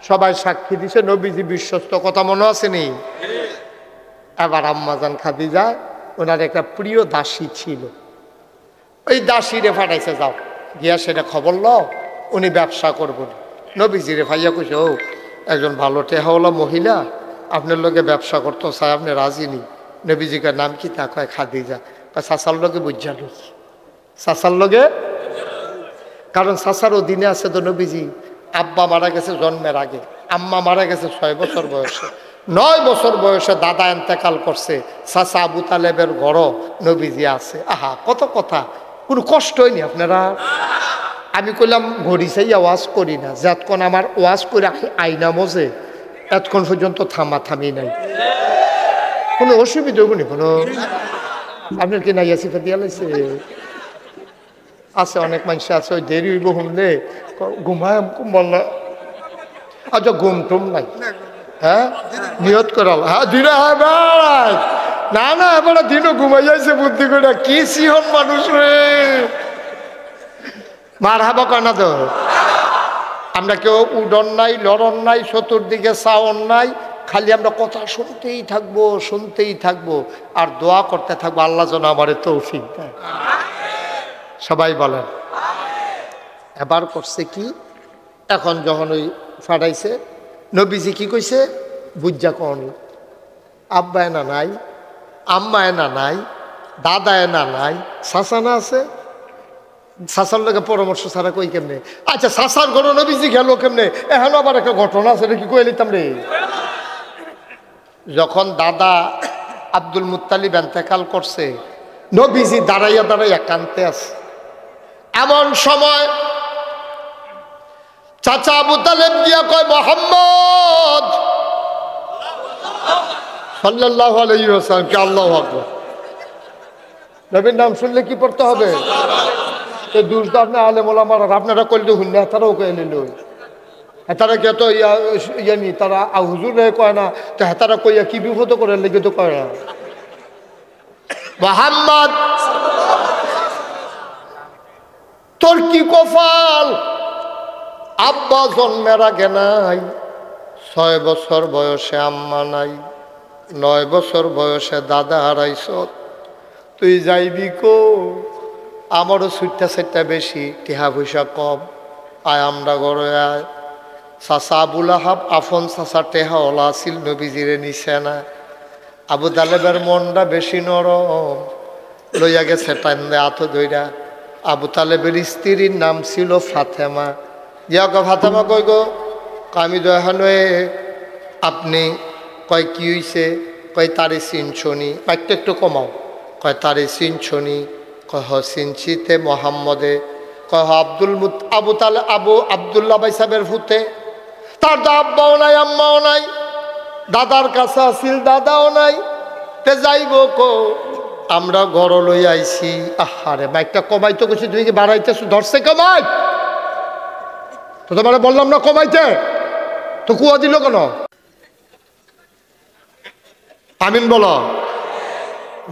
সবাই সাক্ষী দিছে নবীজি বিশ্বস্ত, কথা মনে আসেনি? এবার আম্মাজান খাদিজা ওনার একটা প্রিয় দাসী ছিল, ওই দাসীরে ফাটাইছে, যাও গিয়া সেটা খবর লও, উনি ব্যবসা করবেন। নবীজিরে ভাইয়া কইছে, ও একজন ভালো টেহাওয়ালা মহিলা আপনার লোকে ব্যবসা করতো চাই, আপনি রাজি নি? নবীজিকে নাম কি? তা কয় খাদিজা। সাসার লোকে বুঝা লই, সাসার লোকে, কারণ সাসার অধীনে আছে তো নবীজি। আব্বা মারা গেছে জন্মের আগে, আম্মা মারা গেছে 6 বছর বয়সে, 9 বছর বয়সে দাদা এন্তেকাল করছে, চাচা আবু তালেবের ঘরও নবীজি আছে। আহা কত কথা, কোনো কষ্ট হয়নি আপনারা? আমি কইলাম ঘড়ি চাই ওয়াজ করি না, যাতক্ষণ আমার ওয়াজ করে আইনা মজে এতক্ষণ পর্যন্ত থামি নাই, কোনো অসুবিধা হবো নি কোনো? আপনার কি নাই আসিফা দিয়া লাগছে? আছে, অনেক মানুষ আছে, ওই দেরি হইব শুনলে ঘুমায় বললা। আচ্ছা ঘুম টুম নাই? হ্যাঁ নিয়ত করাল, হ্যাঁ দিনে, হ্যাঁ ভাই না না এবার দিনও ঘুমাই যাইছে বুদ্ধি করে। কি সিহন মানুষ রে, মার হাবা কয়না তো। আমরা কেউ উডন নাই, লড়ন নাই, চতুর্দিকে চাওন নাই, খালি আমরা কথা শুনতেই থাকবো আর দোয়া করতে থাকবো আল্লাহ যেন আমার তৌফিক দেয়। সবাই বলেন। এবার করছে কি, এখন যখন ওই ফাটাইছে নবীজি কি কইছে বুঝা কন, আব্বা এনা নাই, আম্মা এনা নাই, দাদা এনা নাই, চাচা না আছে? চাচার লোকে পরামর্শ ছাড়া কই কেমনে? আচ্ছা চাচার ঘরে নবীজি গেল কেমনে? এখন আবার একটা ঘটনা আছে, কি কয়ে নিতাম রে। যখন দাদা আব্দুল মুত্তালিব ইন্তেকাল করছে, নবীজি দাঁড়াইয়া কানতে আছে। এমন সময় চাচা আবু তালেব গিয়া কয়, মুহাম্মদ সাল্লাল্লাহু আলাইহি ওয়াসাল্লাম, কি আল্লাহু আকবার। নবীর নাম শুনলে কি পড়তে হবে? দুষ তো আপনি আলেম ওলামার, আপনারা করলে হুন না, তারাও কয়ে নিল। তারা কে তো ইয়ানি তারা হুজুর কয় না, তো হেতারা কইয়া কি বিপদ করে লেগে তো কয় না। মুহাম্মদ তোর কি কপাল, আব্বা জন্মের আগে নাই, 6 বছর বয়সে আম্মা নাই, 9 বছর বয়সে দাদা হারাইছ, তুই যাইবি কো? আমারও ছুটটা বেশি, টিহা পয়সা কম, আয় আমরা ঘরে আয়। চাচা আবুল আহাব আফন চাচা টেহা ওলা আছিল, নবীজিরে নিছে না। আবু তালেবের মনটা বেশি নরম, লইয়া গেছে টাইম দে আত দইরা। আবু তালেবের স্ত্রীর নাম ছিল ফাতেমা। ইয়া গো ফাতেমা কই গো? আমি তো এখন আপনি কয় কি হইছে? কয় তারে চিনছনি, পাইতে একটু কমাও। কয় তারে চিনছনি? কয় হ চিনছিতে মোহাম্মদে। কয় হ আবু আবদুল্লাহ ভাই সাহেবের ফুতে। তার তো আব্বাও নাই, আম্মাও নাই, দাদার কাছে আছিল, দাদাও নাই, তে যাইব কো? আমরা ঘর লই আইছি। আহারে মাইকটা কমাইতে গেছি, তুমি কি বাড়াইতেছো? ধরছে কমাই তো, তোমার বললাম না কমাইতে, তো কুয়া দিল কেন? আমিন বলো,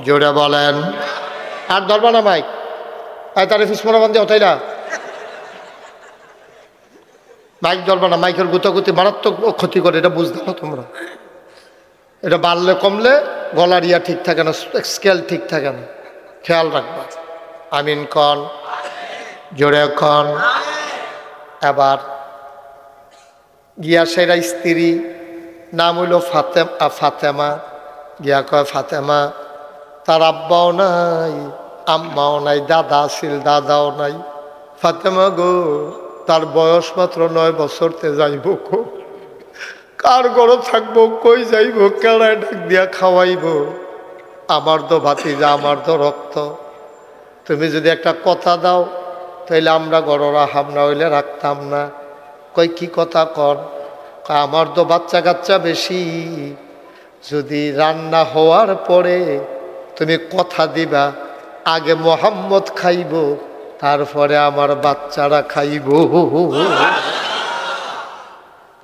জোরে বলেন। আর ধরবা না মাইক, তারে ফিসমরা বান্ধে হতাইলা মাইক ধরবা না। মাইকের গুতাগুতি মারাত্মক ক্ষতি করে, এটা বুঝতে না তোমরা। এটা বাড়লে কমলে গলার ইয়া ঠিক থাকে না, স্কেল ঠিক থাকে না, খেয়াল রাখবা। আমিন কন, জোরে কন। এবার গিয়া সেরা স্ত্রী নাম হইল ফাতেমা। গিয়া কয় ফাতেমা, তার আব্বাও নাই, আম্মাও নাই, দাদা আছিল, দাদাও নাই। ফাতেমা গো, তার বয়স মাত্র 9 বছরতে যাইব কো? কার ঘরে থাকবো, কই যাইব, কেড়ায় ডাক দিয়া খাওয়াইব? আমার তো ভাতিজা, আমার তো রক্ত, তুমি যদি একটা কথা দাও তাইলে আমরা ঘরে রাখাম, না হইলে রাখতাম না। কই কি কথা কর? আমার তো বাচ্চা কাচ্চা বেশি, যদি রান্না হওয়ার পরে তুমি কথা দিবা আগে মোহাম্মদ খাইব, তারপরে আমার বাচ্চারা খাইব।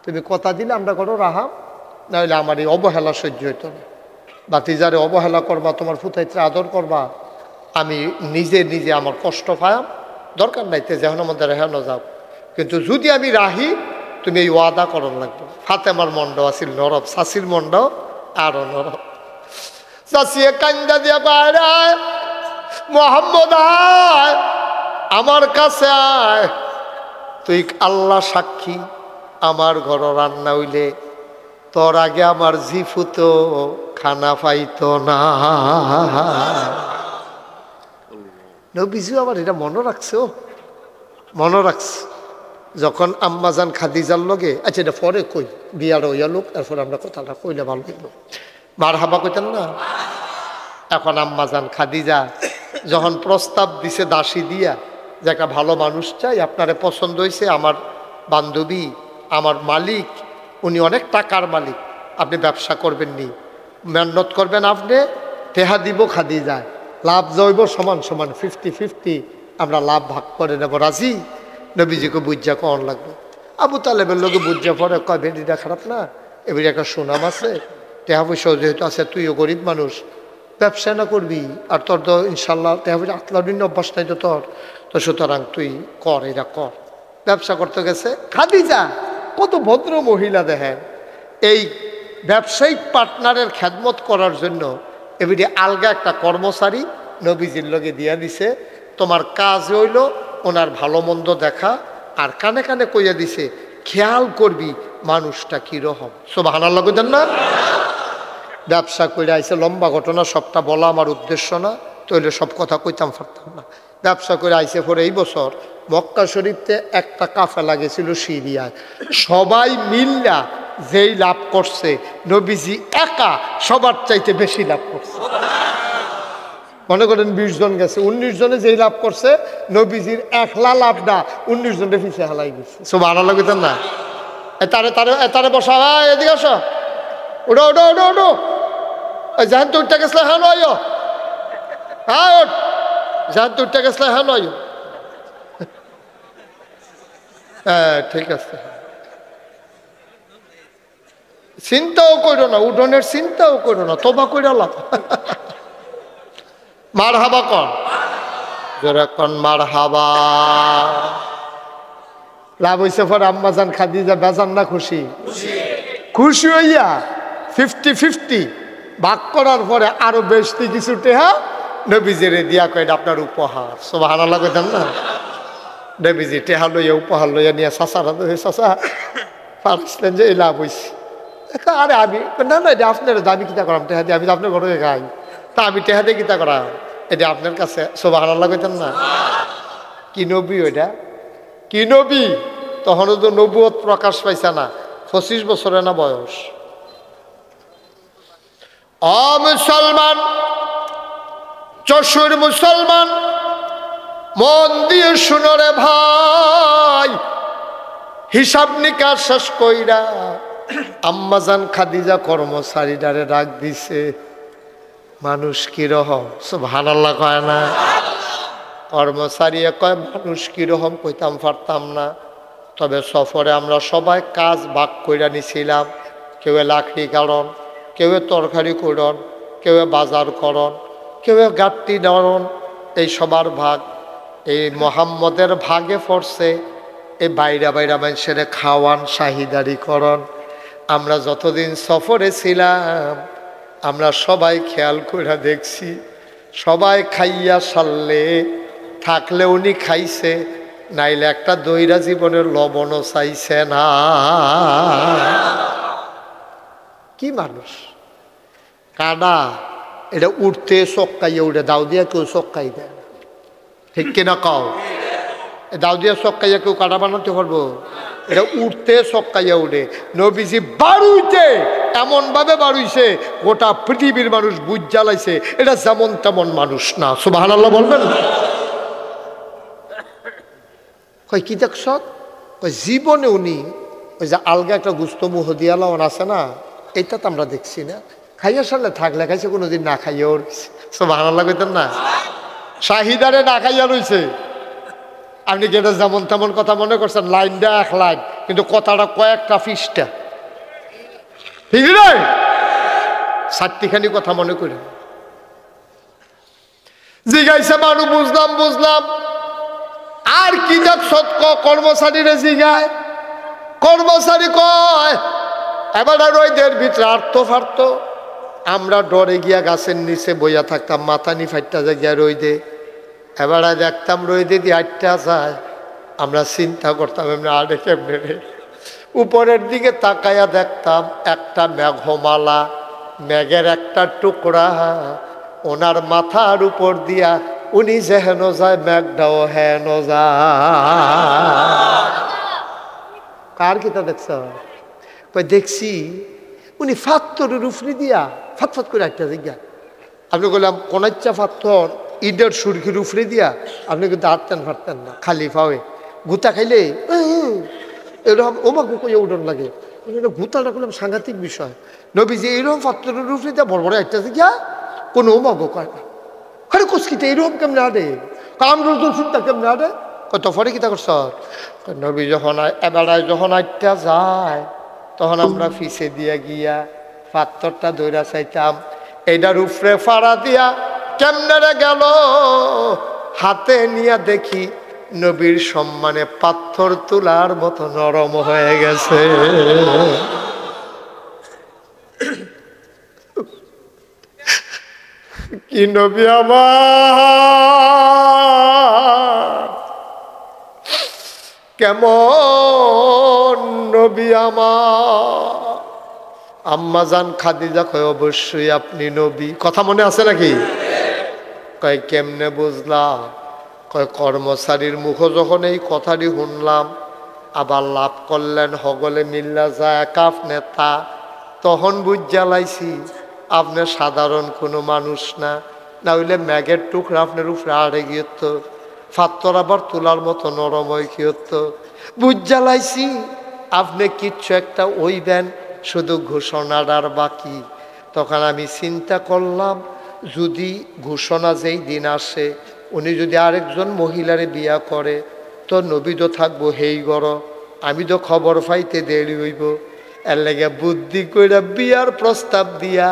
তুমি কথা দিলে আমরা ঘরে রাখাম, না হইলে আমার এই অবহেলা সহ্য হইত না। বাতিজারে অবহেলা করবা, তোমার ফুতাইতে আদর করবা, আমি নিজে আমার কষ্ট পায়াম, দরকার নাই তে যেন আমাদের রেহানো যাও। কিন্তু যদি আমি রাহি, তুমি এই ওয়াদা করন লাগবে। ফাতেমার মন্ড আছিল নরব, চাষির মন্ড আরো নরব। চাষিয়ে কান্দা দিয়া বাইরে, মোহাম্মদ আয়, আমার কাছে আয়, তুই আল্লাহ সাক্ষী, আমার ঘর রান্না হইলে তোর আগে আমার জিফুতো খানা পাইতো না। নবীজি আবার এটা মনে রাখছে, ও মনে রাখছে। যখন আম্মাজান খাদিজার লগে, আচ্ছা এটা পরে কই, বিয়ার হইয়া লোক, তারপর আমরা কথাটা কইলে ভালো লাগলো। মার হাবা কইতেন না। এখন আম্মাজান খাদিজা যখন প্রস্তাব দিছে দাসী দিয়া, যে একটা ভালো মানুষ চাই, আপনারে পছন্দ হয়েছে, আমার বান্ধবী, আমার মালিক, উনি অনেক টাকার মালিক, আপনি ব্যবসা করবেন নি, মেহনত করবেন, আপনি টেহা দিব খাদি যায়, লাভ জৈব সমান সমান 50-50 আমরা লাভ ভাগ করে নেব, রাজি? নবীজিকে বুঝা কন লাগবে। আবু তালেবের লোকে বুঝা পরে কয় ভেন্ডিটা খারাপ না, এবারে একটা সুনাম আছে, টেহা পয়সাও যেহেতু আছে, তুইও গরিব মানুষ, ব্যবসা না করবি, আর তোর তো ইনশাল্লাহ টেহা পয়সা আতলার দিন অভ্যাস নাই তো তোর, তো সুতরাং তুই কর, এটা কর। ব্যবসা করতে গেছে খাদিজা, কত ভদ্র মহিলা দেখেন, এই ব্যবসায়িক পার্টনারের খেদমত করার জন্য এবারে আলগা একটা কর্মচারী নবীজির লগে দিয়া দিছে, তোমার কাজ হইল ওনার ভালো মন্দ দেখা, আর কানে কানে কইয়া দিছে খেয়াল করবি মানুষটা কীরকম। সুবহানাল্লাহ কইতেন না? ব্যবসা করে আইসে, লম্বা ঘটনা, সবটা বলা আমার উদ্দেশ্য না, তইলে সব কথা কইতাম পারতাম না। ব্যবসা করে আইসে পরে এই বছর মক্কা শরীফতে একটা কাফেলা গেছিল সিরিয়ায়, সবাই মিল্লা যেই লাভ করছে নবীজি একা সবার চাইতে বেশি লাভ করছে। মনে করেন 20 জন গেছে, 19 জনে যেই লাভ করছে নবীজির একলা লাভ না, 19 জনের পিছিয়ে হালাই গেছে। সুবহানাল্লাহ কইতেন না? তারে বসা, এদিকে আসো, ওডো ওডো ওডো ওডো, জাহান তো উঠতে গেছলে হ্যাঁ নয়, হ্যাঁ ওঠ, জাহান তো উঠতে গেছলে হ্যাঁ নয়, হ্যাঁ ঠিক আছে, চিন্তাও করো না, উঠোনের চিন্তাও করো না, তোবা কইরা লাভ। মার হাবা কন, যেরকম মার হাবা। লাভ হইছে পর আম্মাজান খাদিজা বেজান না খুশি? খুশি হইয়া 50-50 ভাগ করার পরে আরো বেশি কিছু টেহা নবীজিরে দিয়া কয় আপনার উপহার। সুবহানাল্লাহ কইতেন না? নবীজি টেহা লইয়া উপহার লইয়া নিয়ে চাচারা চাচা পারছিলেন যে এই লাভ হয়েছে। আরে আমি না না, এটা আপনার দাবি কিতা করাম, টেহা দিয়ে আমি তো আপনার ঘরে খাই, তা আমি টেহা দিয়ে কিতা করাম, এটা আপনার কাছে। সুবহানাল্লাহ কইতেন না? কি নবী ওইটা, কি নবী? তখনও তো নবুয়ত প্রকাশ পাইছে না, 25 বছরের না বয়স। অ মুসলমান, চশুর মুসলমান, মন দিয়ে শুনো রে ভাই, হিসাব নিকাশ শেষ কইরা আম্মাজান খাদিজা কর্মচারীটারে ডাক দিছে, মানুষ কিরকম? সুবহানাল্লাহ কয় না? কর্মচারী কয় মানুষ কিরকম কইতাম পারতাম না, তবে সফরে আমরা সবাই কাজ ভাগ কইরা নিছিলাম, কেউ লাকড়ি কারণ, কেউ তরকারি করন, কেউ বাজার করন, কেউ গাঁটটি ধরন, এই সবার ভাগ। এই মোহাম্মদের ভাগে পড়ছে এই বাইরা বাইরা মানুষের খাওয়ান শাহিদারি করন। আমরা যতদিন সফরে ছিলাম আমরা সবাই খেয়াল করে দেখছি, সবাই খাইয়া সারলে থাকলে উনি খাইছে, নাইলে একটা দইরা জীবনের লবণও চাইছে না। কি মানুষ কানা, এটা উঠতে চক্কাইয়া উঠে, দাও দিয়া কেউ চক্কাই দেয়, ঠিক কিনা কও? দাও দিয়া চক্কাইয়া কেউ কাটা বানাতে পারবো? এটা উঠতে চক্কাইয়া উঠে। নবীজি বাড়ুইতে এমন ভাবে বাড়ুইছে গোটা পৃথিবীর মানুষ বুঝ জ্বালাইছে এটা যেমন তেমন মানুষ না। সুবহানাল্লাহ বলবেন? কই কি দেখছ? কই জীবনে উনি ওই যে আলগা একটা গুস্ত মুহ দিয়ালাওয়ান আছে না, এটা তো আমরা দেখছি না। খাইয়া সারলে থাকলে খাইছে, কোনোদিন না খাইয়াও রয়েছে। সুবহানাল্লাহ কইতেন না? শাহিদারে না খাইয়া রয়েছে। আপনি যেটা যেমন তেমন কথা মনে করছেন, লাইনটা এক লাইন কিন্তু কথাটা কয়েকটা পৃষ্ঠা, ঠিক নয়? চারটিখানি কথা মনে করি জিগাইছে মানুষ, বুঝলাম বুঝলাম, আর কি দেখছ? কর্মচারীরা জিগায়, কর্মচারী কয় এবার রোদের ভিতরে আর্ত ফার্ত, আমরা ডরে গিয়া গাছের নিচে বইয়া থাকতাম, মাথা নি ফাইটটা গিয়া রোদে, এবার দেখতাম রোদে দিয়ে আটটা যায়, আমরা চিন্তা করতাম এমনি আড়ে কেমনে রে। উপরের দিকে তাকাইয়া দেখতাম একটা মেঘমালা, মেঘের একটা টুকরা ওনার মাথার উপর দিয়া, উনি যেহেন যায় মেঘটাও হেন যায়। কার কিতা দেখছ? দেখছি উনি ফাত্তরের উফরি দিয়া ফাতফাত করে একটা জায়গা। আপনি বললাম কোন ইচ্ছা ফাত্তর ঈদের সুরখির উফরে দিয়া, আপনি কিন্তু হাঁটতেন ফাটতেন না, খালি পাওয়ে গুতা খাইলে এরকম ওমা কুকুয়ে উঠন লাগে। ভূতালটা করলাম সাংঘাতিক বিষয়। নবীজি এইরকম পাত্রের রুফলিতে বড় বড় একটা গিয়া কোনো মগ কয় না। আরে কুসকিতে এইরকম কেমনে আডে, কামরুল তো চিন্তা কেমনে আডে, কত ফরে কিতা করছ। নবী যখন এবেলায় যখন আটটা যায় তখন আমরা ফিসে দিয়া গিয়া পাত্রটা দইরা চাইতাম, এইটার উপরে ফাড়া দিয়া কেমনে রে গেল, হাতে নিয়ে দেখি নবীর সম্মানে পাথর তোলার মতো নরম হয়ে গেছে। কি নবী আমার, কেমন নবী আমার। আম্মাজান খাদিজা কয় অবশ্যই আপনি নবী। কথা মনে আছে নাকি? কয় কেমনে বুঝলা? কয় কর্মচারীর মুখ যখন এই কথাটি শুনলাম, আবার লাভ করলেন হগলে মিল্লা যায় কাফ নেতা, তখন বুঝ জ্বালাইছি আপনার সাধারণ কোনো মানুষ না, না হইলে ম্যাগের টুকরা আপনার উপরে আড়ে গিয়েত, ফাত্তর আবার তোলার মতো নরম হয়ে গিয়েত। বুঝ জ্বালাইছি আপনি কিচ্ছু একটা ওইবেন, শুধু ঘোষণাটার বাকি। তখন আমি চিন্তা করলাম, যদি ঘোষণা যেই দিন আসে উনি যদি আরেকজন মহিলারে বিয়া করে তো নবী তো থাকবো হেই গর, আমি তো খবর পাইতে দেরি হইব। এর লেগে বুদ্ধি কইরা বিয়ার প্রস্তাব দিয়া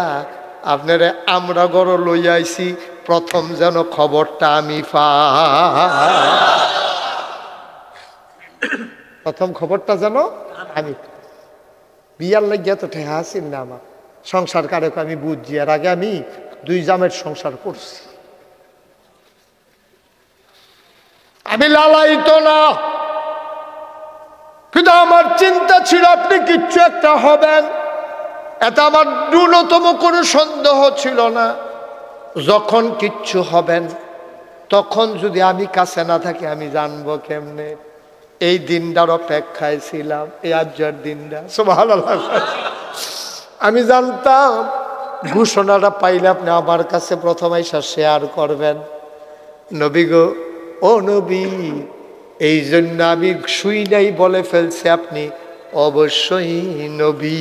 আপনারে আমরা গড় লই আইছি, প্রথম যেন খবরটা আমি প্রথম খবরটা যেন আমি। বিয়ার লাগিয়া তো ঠেহা আসিল না আমার, সংসার কারক আমি বুঝছি। আর আগে আমি 2 জামের সংসার করছি, আমি লালাইতো না, কিন্তু আমার চিন্তা ছিল আপনি কিচ্ছু একটা হবেন, এটা আমার ন্যূনতম কোনো সন্দেহ ছিল না। যখন কিচ্ছু হবেন তখন যদি আমি কাছে না থাকি আমি জানবো কেমনে? এই দিনটার অপেক্ষায় ছিলাম, এই আজ্জার দিনটা। সুবহানাল্লাহ। আমি জানতাম ঘোষণাটা পাইলে আপনি আমার কাছে প্রথম আইসা শেয়ার করবেন। নবী গো, ও নবী, এই জন্য আমি শুই নাই বলে ফেলছে আপনি অবশ্যই নবী।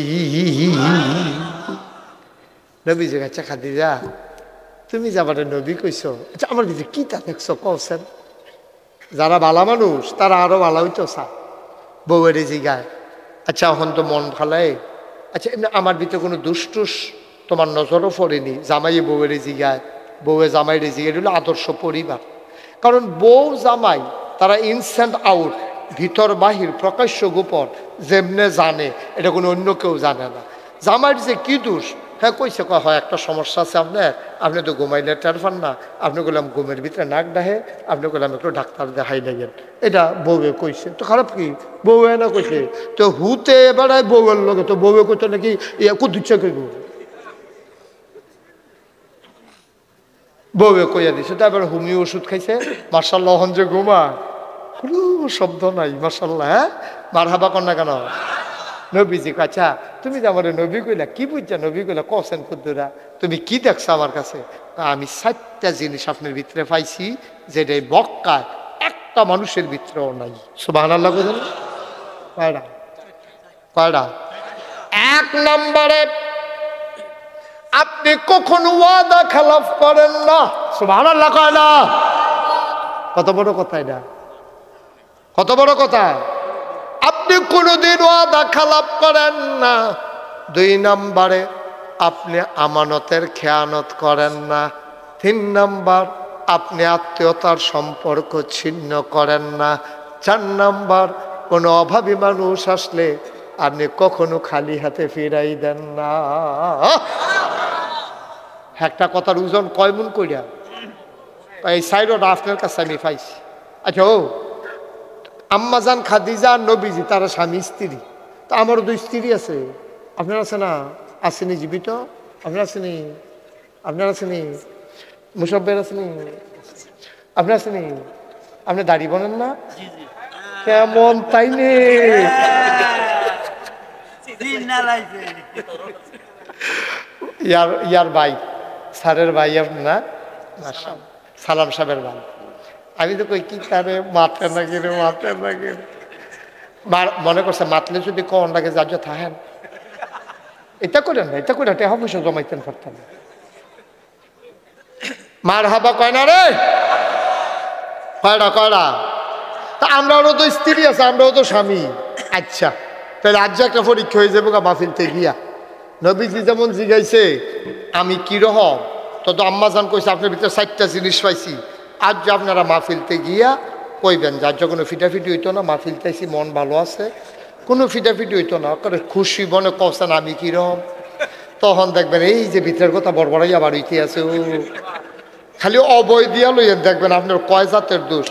নবী যে আচ্ছা খাদিজা তুমি যাবারে নবী কইছো, আচ্ছা আমার দিদি কি তা দেখছো কওছেন? যারা ভালা মানুষ তারা আরো ভালো হইতো চা বউয়ের জিগায়, আচ্ছা এখন তো মন ভালাই, আচ্ছা এমনি আমার ভিতরে কোনো দুষ্টুস তোমার নজরও পড়েনি? জামাইয়ে বউয়ের জিগায়, বউয়ে জামাইয়ের জিগায়, এটা হলো আদর্শ পরিবার। কারণ বউ জামাই তারা ইনস্ট্যান্ট আউট, ভিতর বাহির প্রকাশ্য গোপন যেমনে জানে, এটা কোনো অন্য কেউ জানে না। জামাইয়ের যে কি দোষ, হ্যাঁ কইছে কয় হয় একটা সমস্যা আছে আপনার, আপনি তো ঘুমাইলে টের পান না, আপনি বললাম ঘুমের ভিতরে নাক ডাহে, আপনি বললাম একটু ডাক্তার দেখাই লাগেন, এটা বউয়ে কইছে। তো খারাপ কি? বউয়ে না কইছে তো হুতে বেড়ায় বউয়ের লোকে, তো বউয়ে কইতো নাকি ইয়া কুদিচ্ছে কইব, বউয়ে কইয়া দিছে। তারপরে হোমিও ওষুধ খাইছে, মার্শাল্লাহ হন যে ঘুমা কোনো শব্দ নাই, মার্শাল্লাহ। হ্যাঁ মারহাবা কর না কেন? নবীজি আচ্ছা তুমি যে আমার নবী কইলা কি বুঝছা? নবী কইলা কসেন কুদ্দুরা তুমি কি দেখছো আমার কাছে? আমি 7টা জিনিস আপনার ভিতরে পাইছি যেটা মক্কায় একটা মানুষের ভিতরেও নাই। সুবহানাল্লাহ বলেন। কয়টা? কয়টা? 1 নম্বরে আপনি কখনো ওয়াদা খেলাফ করেন না। সুবহানাল্লাহ কয় না? কত বড় কথা এটা, কত বড় কথা। আপনি কোনোদিন ওয়াদা খেলাফ করেন না। 2 নম্বরে আপনি আমানতের খেয়ানত করেন না। 3 নম্বর আপনি আত্মীয়তার সম্পর্ক ছিন্ন করেন না। 4 নম্বর কোনো অভাবী মানুষ আসলে আপনি কখনো খালি হাতে ফিরাই দেন না। একটা কথার ওজন কয় মন কইরা? এই সাইডটা আপনার কাছে আমি পাইছি। আচ্ছা ও আম্মাজান খাদিজা নবীজি তারা স্বামী স্ত্রী, তো আমারও 2 স্ত্রী আছে। আপনার আছে না? আসেনি জীবিত? আপনার আসেনি? আপনার আসেনি? মুসাব্বের আসেনি? আপনার আসেনি? আপনি দাড়ি বলেন না কেমন? তাই নে ইয়ার ভাই, স্যারের ভাই আপনার, সালাম সাহেবের ভাই। আমি তো কই কি তারে মাথা না গেলে মাথা না গেলে মনে করছে মাতলে যদি কন লাগে যা যা থাহেন, এটা করেন না, এটা করে টাকা পয়সা জমাইতেন পারতেন। মার হাবা কয় না রে, কয়টা কয়টা। তা আমরাও তো স্ত্রী আছে, আমরাও তো স্বামী। আচ্ছা তাহলে আজ একটা পরীক্ষা হয়ে যাবো মাহফিলতে গিয়া। নবীজি যেমন জিগাইছে আমি কিরকম, তত আম্মাজান কইছে আপনার ভিতরে 4টা জিনিস পাইছি। আজ যে আপনারা মাহফিলতে গিয়া কইবেন, যার যে কোনো ফিটাফিটি হইতো না, মাহফিলতে আইসি মন ভালো আছে, কোনো ফিটাফিটি হইতো না, খুশি মনে কছেন আমি কিরম, তখন দেখবেন এই যে ভিতরের কথা বড়বড়াইয়া বাড়িতে আছে, ও খালি অবয় দিয়া লইয়েন, দেখবেন আপনার কয় জাতের দোষ।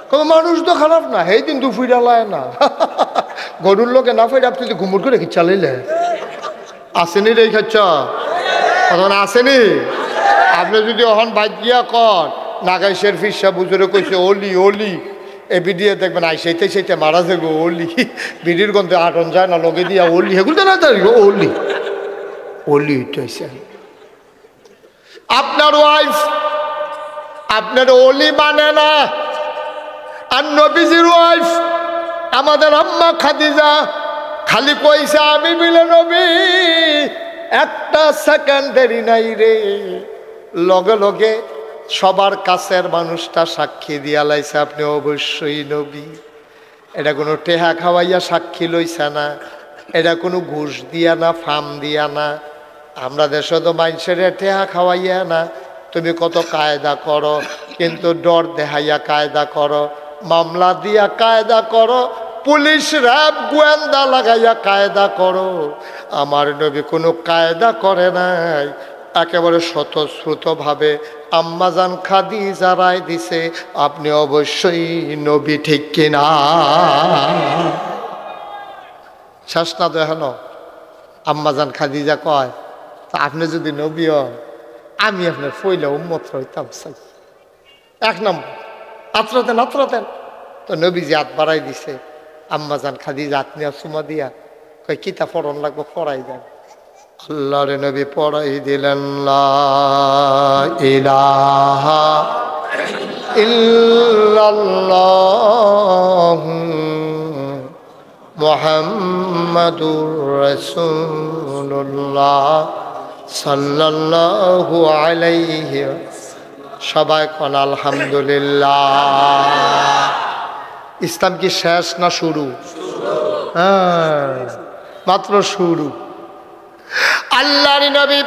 কোনো মানুষ তো খারাপ না, এই দিন দুপুরা লায় না গরুর লোকে না ফেরে আপনি ঘুমুর করে কি চালাইলে আসেনি রে খাচ্ছা, তখন আসেনি। আপনি যদি অহন বাইক গিয়া কর নাগাইশের ফিসা বুঝরে কইছে ওলি ওলি, এ বিডিয়ে দেখবেন আইসাইতে সেইতে মারা যাবো ওলি, বিডির গন্ধে আটন যায় না, লগে দিয়া ওলি হেগুলো না তার ওলি ওলি হইতেছে। আপনার ওয়াইফ আপনার ওলি মানে না, আর নবীজির ওয়াইফ আমাদের আম্মা খাদিজা খালি কইছে আমি বিলে নবী, একটা সেকেন্ড দেরি নাই রে, লগে লগে সবার কাছের মানুষটা সাক্ষী দিয়া লাইছে আপনি অবশ্যই নবী। এটা কোনো টেহা খাওয়াইয়া সাক্ষী লইছে না, এটা কোনো ঘুষ দিয়া না, ফার্ম দিয়া না। আমরা দেশে তো মানুষের টেহা খাওয়াইয়া না, তুমি কত কায়দা করো, কিন্তু ডর দেখাইয়া কায়দা করো, মামলা দিয়া কায়দা করো, পুলিশ র্যাব গোয়েন্দা লাগাইয়া কায়দা করো। আমার নবী কোনো কায়দা করে নাই, একেবারে স্বতঃস্ফূর্তভাবে আম্মাজান খাদিজা রায় দিছে আপনি অবশ্যই নবী, ঠিক কিনা? শেষ না তো এখনো। আম্মাজান খাদিজা কয় তা আপনি যদি নবী হন আমি আপনার ফইলে উম্মত হইতাম চাই। 1 নম্বর আত্রাতেন আত্রাতেন, তো নবীজি হাত বাড়াই দিছে। আম্মাজান খাদিজা হাত নিয়ে চুমা দিয়া কয় কিতা পড়ন লাগবো পড়াই দেন। আল্লাহর নবী পড়াই দিলেন লা ইলাহা ইল্লাল্লাহ মুহাম্মাদুর রাসূলুল্লাহ সাল্লাল্লাহু আলাইহি। সবাই কোন আলহামদুলিল্লাহ। ইসলাম কি শেষ না শুরু? হ্যাঁ মাত্র শুরু। আল্লাহর নবী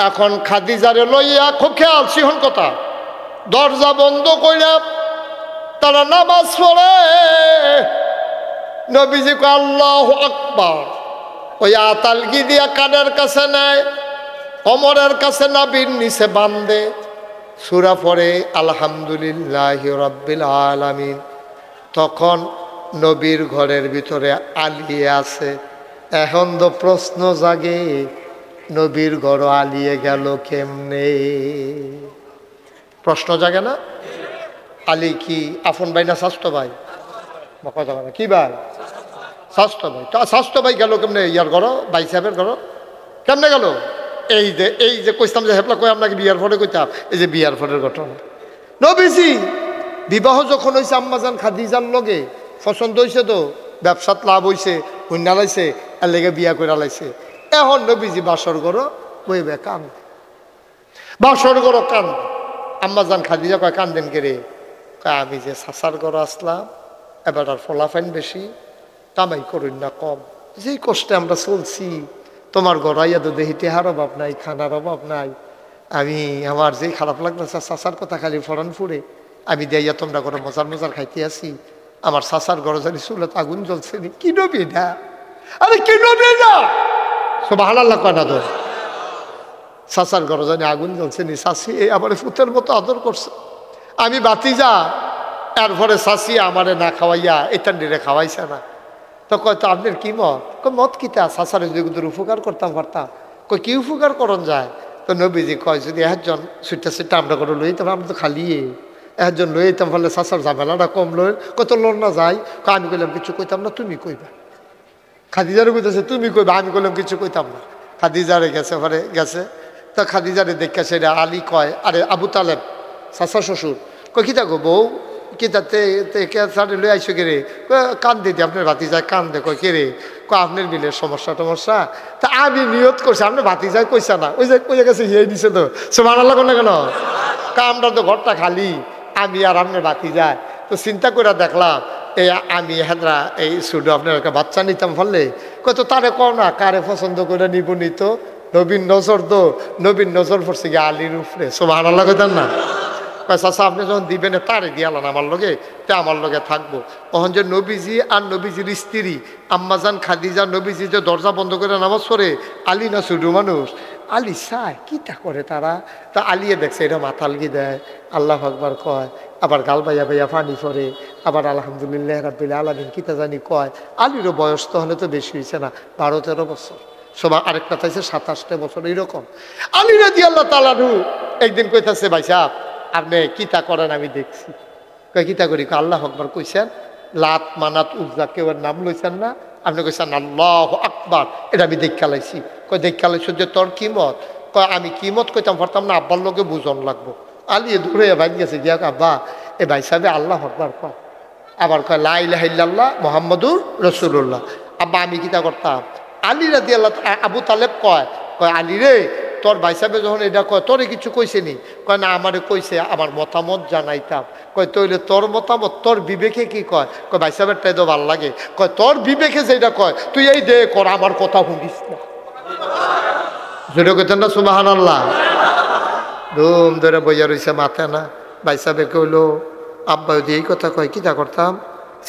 এখন খাদিজারে লইয়া খুব খেয়াল সিহন কথা, দরজা বন্ধ কইরা তারা নামাজ পড়ে। নবীজি কয় আল্লাহু আকবার, ওই আতালগি দিয়া কানের কাছে নেয়, কোমরের কাছে নাভির নিচে বান্ধে, সূরা পড়ে আলহামদুলিল্লাহি রাব্বিল আলামিন। তখন নবীর ঘরের ভিতরে আলিয়ে আছে। এখন তো প্রশ্ন জাগে নবীর ঘর আলিয়ে গেল কেমনে? প্রশ্ন জাগে না? আলী কি আপন ভাই না স্বাস্থ্য ভাই? কথা বলে কি ভাই? স্বাস্থ্য ভাই। তা স্বাস্থ্য ভাই গেল কেমনে ইয়ার ঘর, ভাই সাহেবের ঘর কেমনে গেল? এই যে কইতাম যে হেপলা কই আপনাকে বিয়ার ফলে কইতাম, এই যে বিয়ার ফলের ঘটনা। নবীজি বিবাহ যখন হয়েছে আম্মাজান খাদিজার লগে, পছন্দ হয়েছে, তো ব্যবসাত লাভ হয়েছে, কন্যা লাইছে, আর লেগে বিয়া করে লাইছে। এখন নবীজি বাসর ঘর বইবে কান, বাসর ঘর কান। আম্মাজান খাদিজা কয় কান্দেন কে রে? কয় আমি যে সাসার ঘর আসলাম, এবার আর ফলাফাইন বেশি, কামাই করুন না কম, যেই কষ্টে আমরা চলছি, তোমার ঘর আইয়া তো দেখি টেহার অভাব নাই, খানার অভাব নাই। আমি আমার যে খারাপ লাগতেছে চাচার কথা খালি ফরান ফুরে, আমি দেয়া তোমরা ঘরে মজার মজার খাইতে আসি, আমার চাচার ঘরে জানি চুলত আগুন জ্বলছে নি। কি নবী না? আরে কি নবী না? সব হালাল্লা কয় না তো, চাচার ঘরে জানি আগুন জ্বলছে নি। চাষি আমার ফুতের মতো আদর করছে, আমি বাতি যা, এরপরে চাষি আমারে না খাওয়াইয়া এটান্ডিরে খাওয়াইছে না। তো কয় তো আপনার কি মত? কয় মত কিতা, চাচারে যদি উপকার করতাম পারতাম। কয় কি উপকার করন যায়? তো নবীজি কয় যদি একজন সুইটা সুইটা আমরা করে লই, তবে আমরা তো খালিয়ে একজন লই যেতাম, ফলে চাচার ঝামেলাটা কম লই। কত লোন না যায়? আমি কইলাম কিছু কইতাম না, তুমি কইবা। খাদিজারে কইতেছে তুমি কইবা, আমি কইলাম কিছু কইতাম না। খাদিজারে গেছে, পরে গেছে, তো খাদিজারে দেখে সেটা আলী কয়, আরে আবু তালেব চাচা শ্বশুর, কই কি থাকো বউ কিতাতে সারে লই আইসো কেরে, কান দিদি আপনার ভাতি যায় কান দেখো কেরে, আপনার বিলের সমস্যা টমস্যা। তা আমি নিয়ত করছি, আপনার ভাতি যায় কইসা না, ওই যে কই গেছে ইয়ে দিছে তো সে মানার লাগো না কেন, আমরা তো ঘরটা খালি, আমি আর আপনার ভাতি যায়। তো চিন্তা করে দেখলাম এই আমি হেদরা এই শুধু আপনার একটা বাচ্চা নিতাম ফলে কত তারে কও না কারে পছন্দ করে নিব নিত, নবীন নজর তো নবীন নজর পড়ছে গিয়ে আলীর উপরে, সুবহানাল্লাহ কইতেন না। চাচা আপনি যখন দিবেন তারে দিয়ালান আমার লগে, তে আমার লগে থাকবো। তখন যে নবীজি আর নবীজির স্ত্রী আম্মাজান খাদিজা নবীজি যে দরজা বন্ধ করে নামাজ পড়ে, আলী না শুধু মানুষ, আলী চায় কিটা করে তারা, তা আলিয়ে দেখছে এটা মাথাল গি দেয়, আল্লাহ আকবার কয়, আবার গাল বাইয়া বাইয়া পানি পড়ে, আবার আলহামদুলিল্লাহ রাব্বিল আলামিন কিতা জানি কয়। আলীরও বয়স তো হলে তো বেশি হয়েছে না, 12-13 বছর, সবাই আরেকটা চাইছে 27 বছর এইরকম। আলী রাদিয়াল্লাহু তাআলা একদিন কইতাছে ভাই সাহেব আপনি কিতা করেন আমি দেখছি, কয় কিতা করি, আল্লাহ আকবার কইছেন, লাত মানাত উজ্জা কেউ নাম লইছেন না, আপনি কইছেন আল্লাহ আকবার, এটা আমি দেখা লাইছি। কয় দেখা লাইছ যে তোর কি মত, কয় আমি কি মত কইতাম পারতাম না, আব্বার লোকে বুঝন লাগবো। আলী দূরে ভাই গেছে গিয়া আব্বা এ ভাই সাহেব আল্লাহ আকবার কয়, আবার কয় লা ইলাহা ইল্লাল্লাহ মুহাম্মাদুর রাসূলুল্লাহ। আব্বা আমি কিতা করতাম, আলী রাদিয়াল্লাহু আবু তালেব কয়, কয় আলী রে তোর ভাই সাহেব যখন এটা কয় তোরে কিছু কইছে নি, কয় না আমারে কইছে আমার মতামত জানাইতাম। কয় তৈলে তোর মতামত তোর বিবেকে কি কয়, কয় ভাই সাহেবেরটাই তো ভাল লাগে, কয় তোর বিবেকে যেটা কয় তুই এই দে কর, আমার কথা শুনিস না। যেটা কইতেন না সুবহানাল্লাহ, ধুম ধরে বইয়া রইছে মাথা না। ভাই সাহেবে কইলো আব্বা যদি এই কথা কয় কিতা করতাম,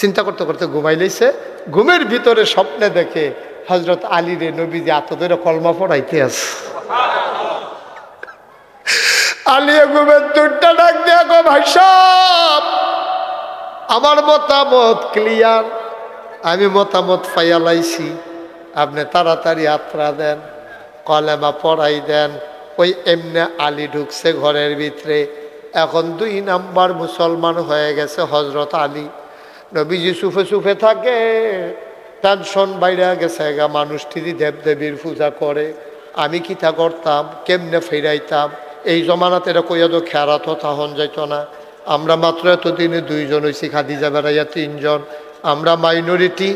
চিন্তা করতে করতে ঘুমাই লইছে। ঘুমের ভিতরে স্বপ্নে দেখে হযরত আলী রে নবীজি এত ধরে কলমা পড়াইতে আছে। আলিয়া ঘুমের দুইটা ডাক দিয়া গো ভাই সাহেব আমার মতামত ক্লিয়ার, আমি মতামত পাইয়া লাইছি, আপনি তাড়াতাড়ি আত্রা দেন, কলেমা পড়াই দেন। ওই এমনি আলী ঢুকছে ঘরের ভিতরে, এখন 2 নাম্বার মুসলমান হয়ে গেছে হযরত আলী। নবীজি সুফে সুফে থাকে, টেনশন বাইরে গেছে গা, মানুষটি দেবদেবীর পূজা করে, আমি কিতা করতাম কেমনে ফেরাইতাম, এই জমানাতে এটা কইয়া তো খেয়ারাত তাহন যাইত না। আমরা মাত্র এতদিনে 2 জন হয়েছি, খাদিজা বেড়াইয়া 3 জন, আমরা মাইনরিটি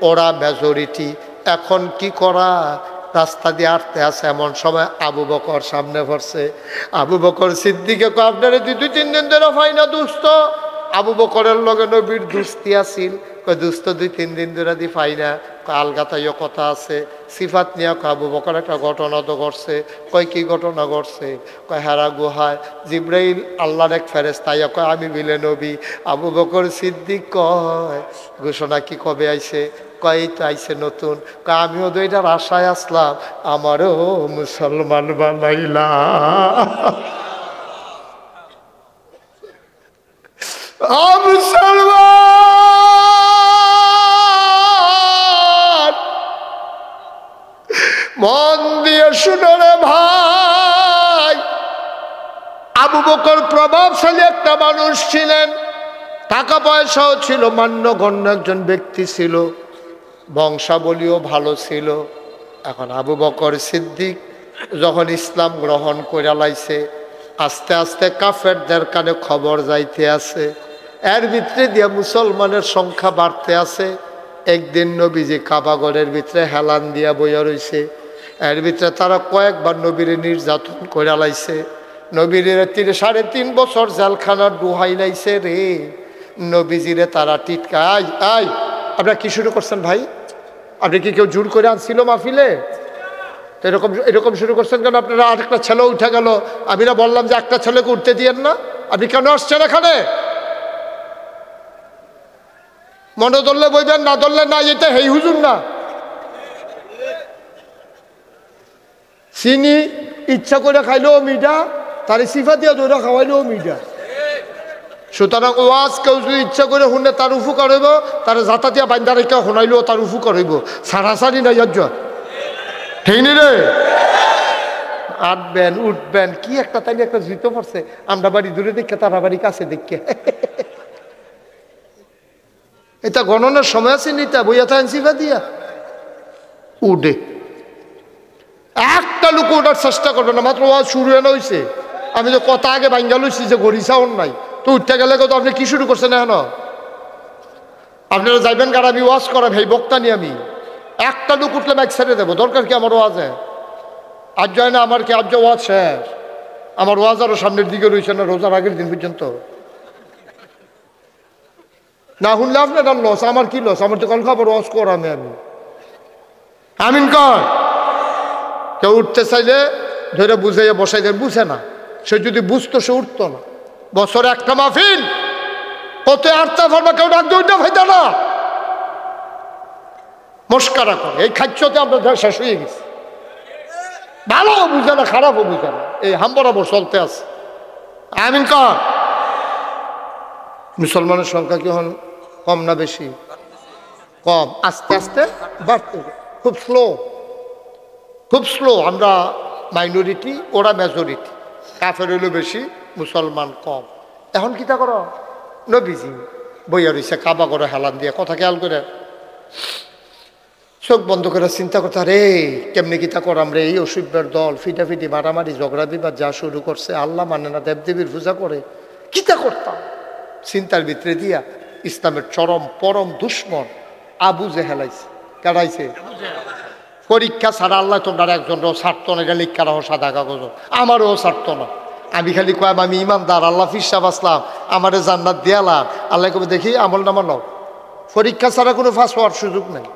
ওরা মেজরিটি। এখন কি করা, রাস্তা দিয়ে আটতে আছে, এমন সময় আবু বকর সামনে পড়ছে। আবু বকর সিদ্দিকে কয় আপনারা 2-3 দিন ধরে পাই না দুস্থ। আবু বকরের লগে নবীর দুস্তি আছিল, কয় দুস্থ 2-3 দিন ধরে দি পাই না, আলগাতাইও কথা আছে। সিফাত নিয়ে আবু বকর একটা ঘটনা তো ঘটছে। কয় কি ঘটনা ঘটছে, কয় হেরা গুহায় জিব্রাইল আল্লাহর এক ফেরেশতা আইয়া কয় আমি বিলে নবী। আবু বকর সিদ্দিক কয় ঘোষণা কি কবে আইছে, কয় এই তো আইছে নতুন। কয় আমিও তো এটার আশায় আসলাম, আমারও মুসলমান বানাইলা। মুসলমান মন দিয়ে শুনো রে ভাই, আবু বকর প্রভাবশালী একটা মানুষ ছিলেন, টাকা পয়সাও ছিল, মান্যগণ্য একজন ব্যক্তি ছিল, বংশাবলীও ভালো ছিল। এখন আবু বকর সিদ্দিক যখন ইসলাম গ্রহণ করে লাইছে, আস্তে আস্তে কাফেরদের কানে খবর যাইতে আছে, এর ভিতরে দিয়ে মুসলমানের সংখ্যা বাড়তে আছে। একদিন নবীজি কাবাগরের ভিতরে হেলান দিয়া বইয়া রইছে, এর ভিতরে তারা কয়েকবার নবীর নির্যাতন করে লাইছে। নবীর 3.5 বছর জেলখানার ডুহাই লাইছে রে। নবীজিরে তারা টিটকা আই আপনারা কি শুরু করছেন ভাই, আপনি কি কেউ জোর করে আনছিল মাহফিলে? তো এরকম শুরু করছেন কেন আপনারা? আরেকটা ছেলে উঠে গেল, আমি না বললাম যে একটা ছেলেকে উঠতে দিয়েন না, আপনি কেন আসছেন এখানে? মনে ধরলে বইবেন, না ধরলে না, এটা হেই হুজুর না। চিনি ইচ্ছা করে খাইলেও মিঠা, তার সিফা দিয়া ধরে খাওয়াইলেও মিঠা। সুতরাং ওয়াজ কেউ যদি ইচ্ছা করে শুনে তার উপকার হইব, তার জাতা দিয়া বান্ধা রেখা শুনাইলেও তার উপকার হইব, সারাসারি নাই যা ঠিক নি রে। আটবেন উঠবেন কি একটা, তাইলে একটা জুতো পড়ছে, আমরা বাড়ি দূরে দেখে তারা বাড়ি কাছে দেখে। এটা গণনার সময় আছে নিতা বইয়া থাকেন সিফা দিয়া উঠে, একটা লোক ওঠার চেষ্টা করবে না, মাত্র ওয়াজ শুরু হয়ে হয়েছে। আমি তো কথা আগে ভাঙ্গা লইছি যে গড়ি সাউন্ড নাই, তো উঠতে গেলে কত আপনি কি শুরু করছেন এখন? আপনারা যাইবেন কার আমি ওয়াজ করাম, এই বক্তা নিয়ে আমি একটা লোক উঠলে ব্যাগ ছেড়ে দেবো, দরকার কি আমার ওয়াজে? আজ যায় না আমার কি আজ ওয়াজ শেষ? আমার ওয়াজ আরো সামনের দিকে রয়েছে না, রোজার আগের দিন পর্যন্ত না শুনলে আপনার লস, আমার কি লস? আমার তো কাল খাবার ওয়াজ করামে আমি। আমিন কর। কেউ উঠতে চাইলে ধরে বুঝাইয়া বসাই দেয়, বুঝে না। সে যদি বুঝতো সে উঠতো না। বছরে একটা মাহফিল কত আটটা ফলবা, কেউ ডাক দিয়ে উঠতে ফাইতা না, মস্কারা করে। এই খাচ্ছতে আমরা শেষ হয়ে গেছি। ভালো বুঝে না, খারাপও বুঝে না, এই হাম বরাবর চলতে আছে। আমিন কর। মুসলমানের সংখ্যা কি হন কম না বেশি? কম, আস্তে আস্তে বাড়তে, খুব স্লো, খুব স্লো। আমরা মাইনরিটি, ওরা মেজরিটি। কাফের হইল বেশি, মুসলমান কম। এখন কিতা করো? নবীজি বইয়া রয়েছে কাবা করে হেলান দিয়ে, কথা খেয়াল করে চোখ বন্ধ করে চিন্তা করতে, রে কেমনি কিতা করাম রে? এই অসভ্যের দল ফিটাফিটি মারামারি ঝগড়া বিবাদ যা শুরু করছে, আল্লাহ মানে না, দেবদেবীর পূজা করে, কিতা করতাম? চিন্তার ভিতরে দিয়া ইসলামের চরম পরম দুশ্মন আবু জেহেল আইছে। কারাইছে? পরীক্ষা ছাড়া আল্লাহ তোমরা একজনও ছাড়তো না, এটা লিখা রাখো সাদা কাগজ, আমারও ছাড়তো না। আমি খালি কয়াম আমি ইমানদার, আল্লাহ ফিরসা বাসলাম, আমারে জান্নাত দিয়ালাম। আল্লাহ কবে দেখি আমল নামা নাও। পরীক্ষা ছাড়া কোনো ফাঁস হওয়ার সুযোগ নেই।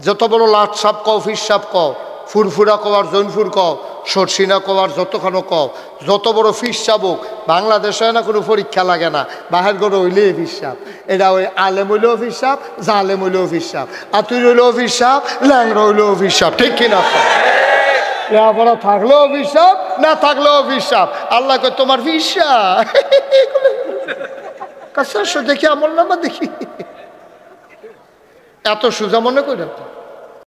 যত বড় লাট সাপ কও, ফির সাপ কও, ফুরফুরা কও আর জৈনফুর কও, সরসিনা কও আর যতখানো কও, যত বড় ফির সাবুক, বাংলাদেশে না কোনো পরীক্ষা লাগে না, বাহির করে হইলে ফির সাপ। এটা ওই আলেম হইলেও ফির সাপ, জালেম হইলেও ফির সাপ, আতুর হইলেও ফির সাপ, ল্যাংরা হইলেও ফির সাপ, ঠিক কিনা? লেখাপড়া থাকলেও ফির সাপ, না থাকলেও ফির সাপ। আল্লাহ কয় তোমার ফির সাপ কাছে দেখি আমল নামা দেখি, এত সোজা মনে করেন?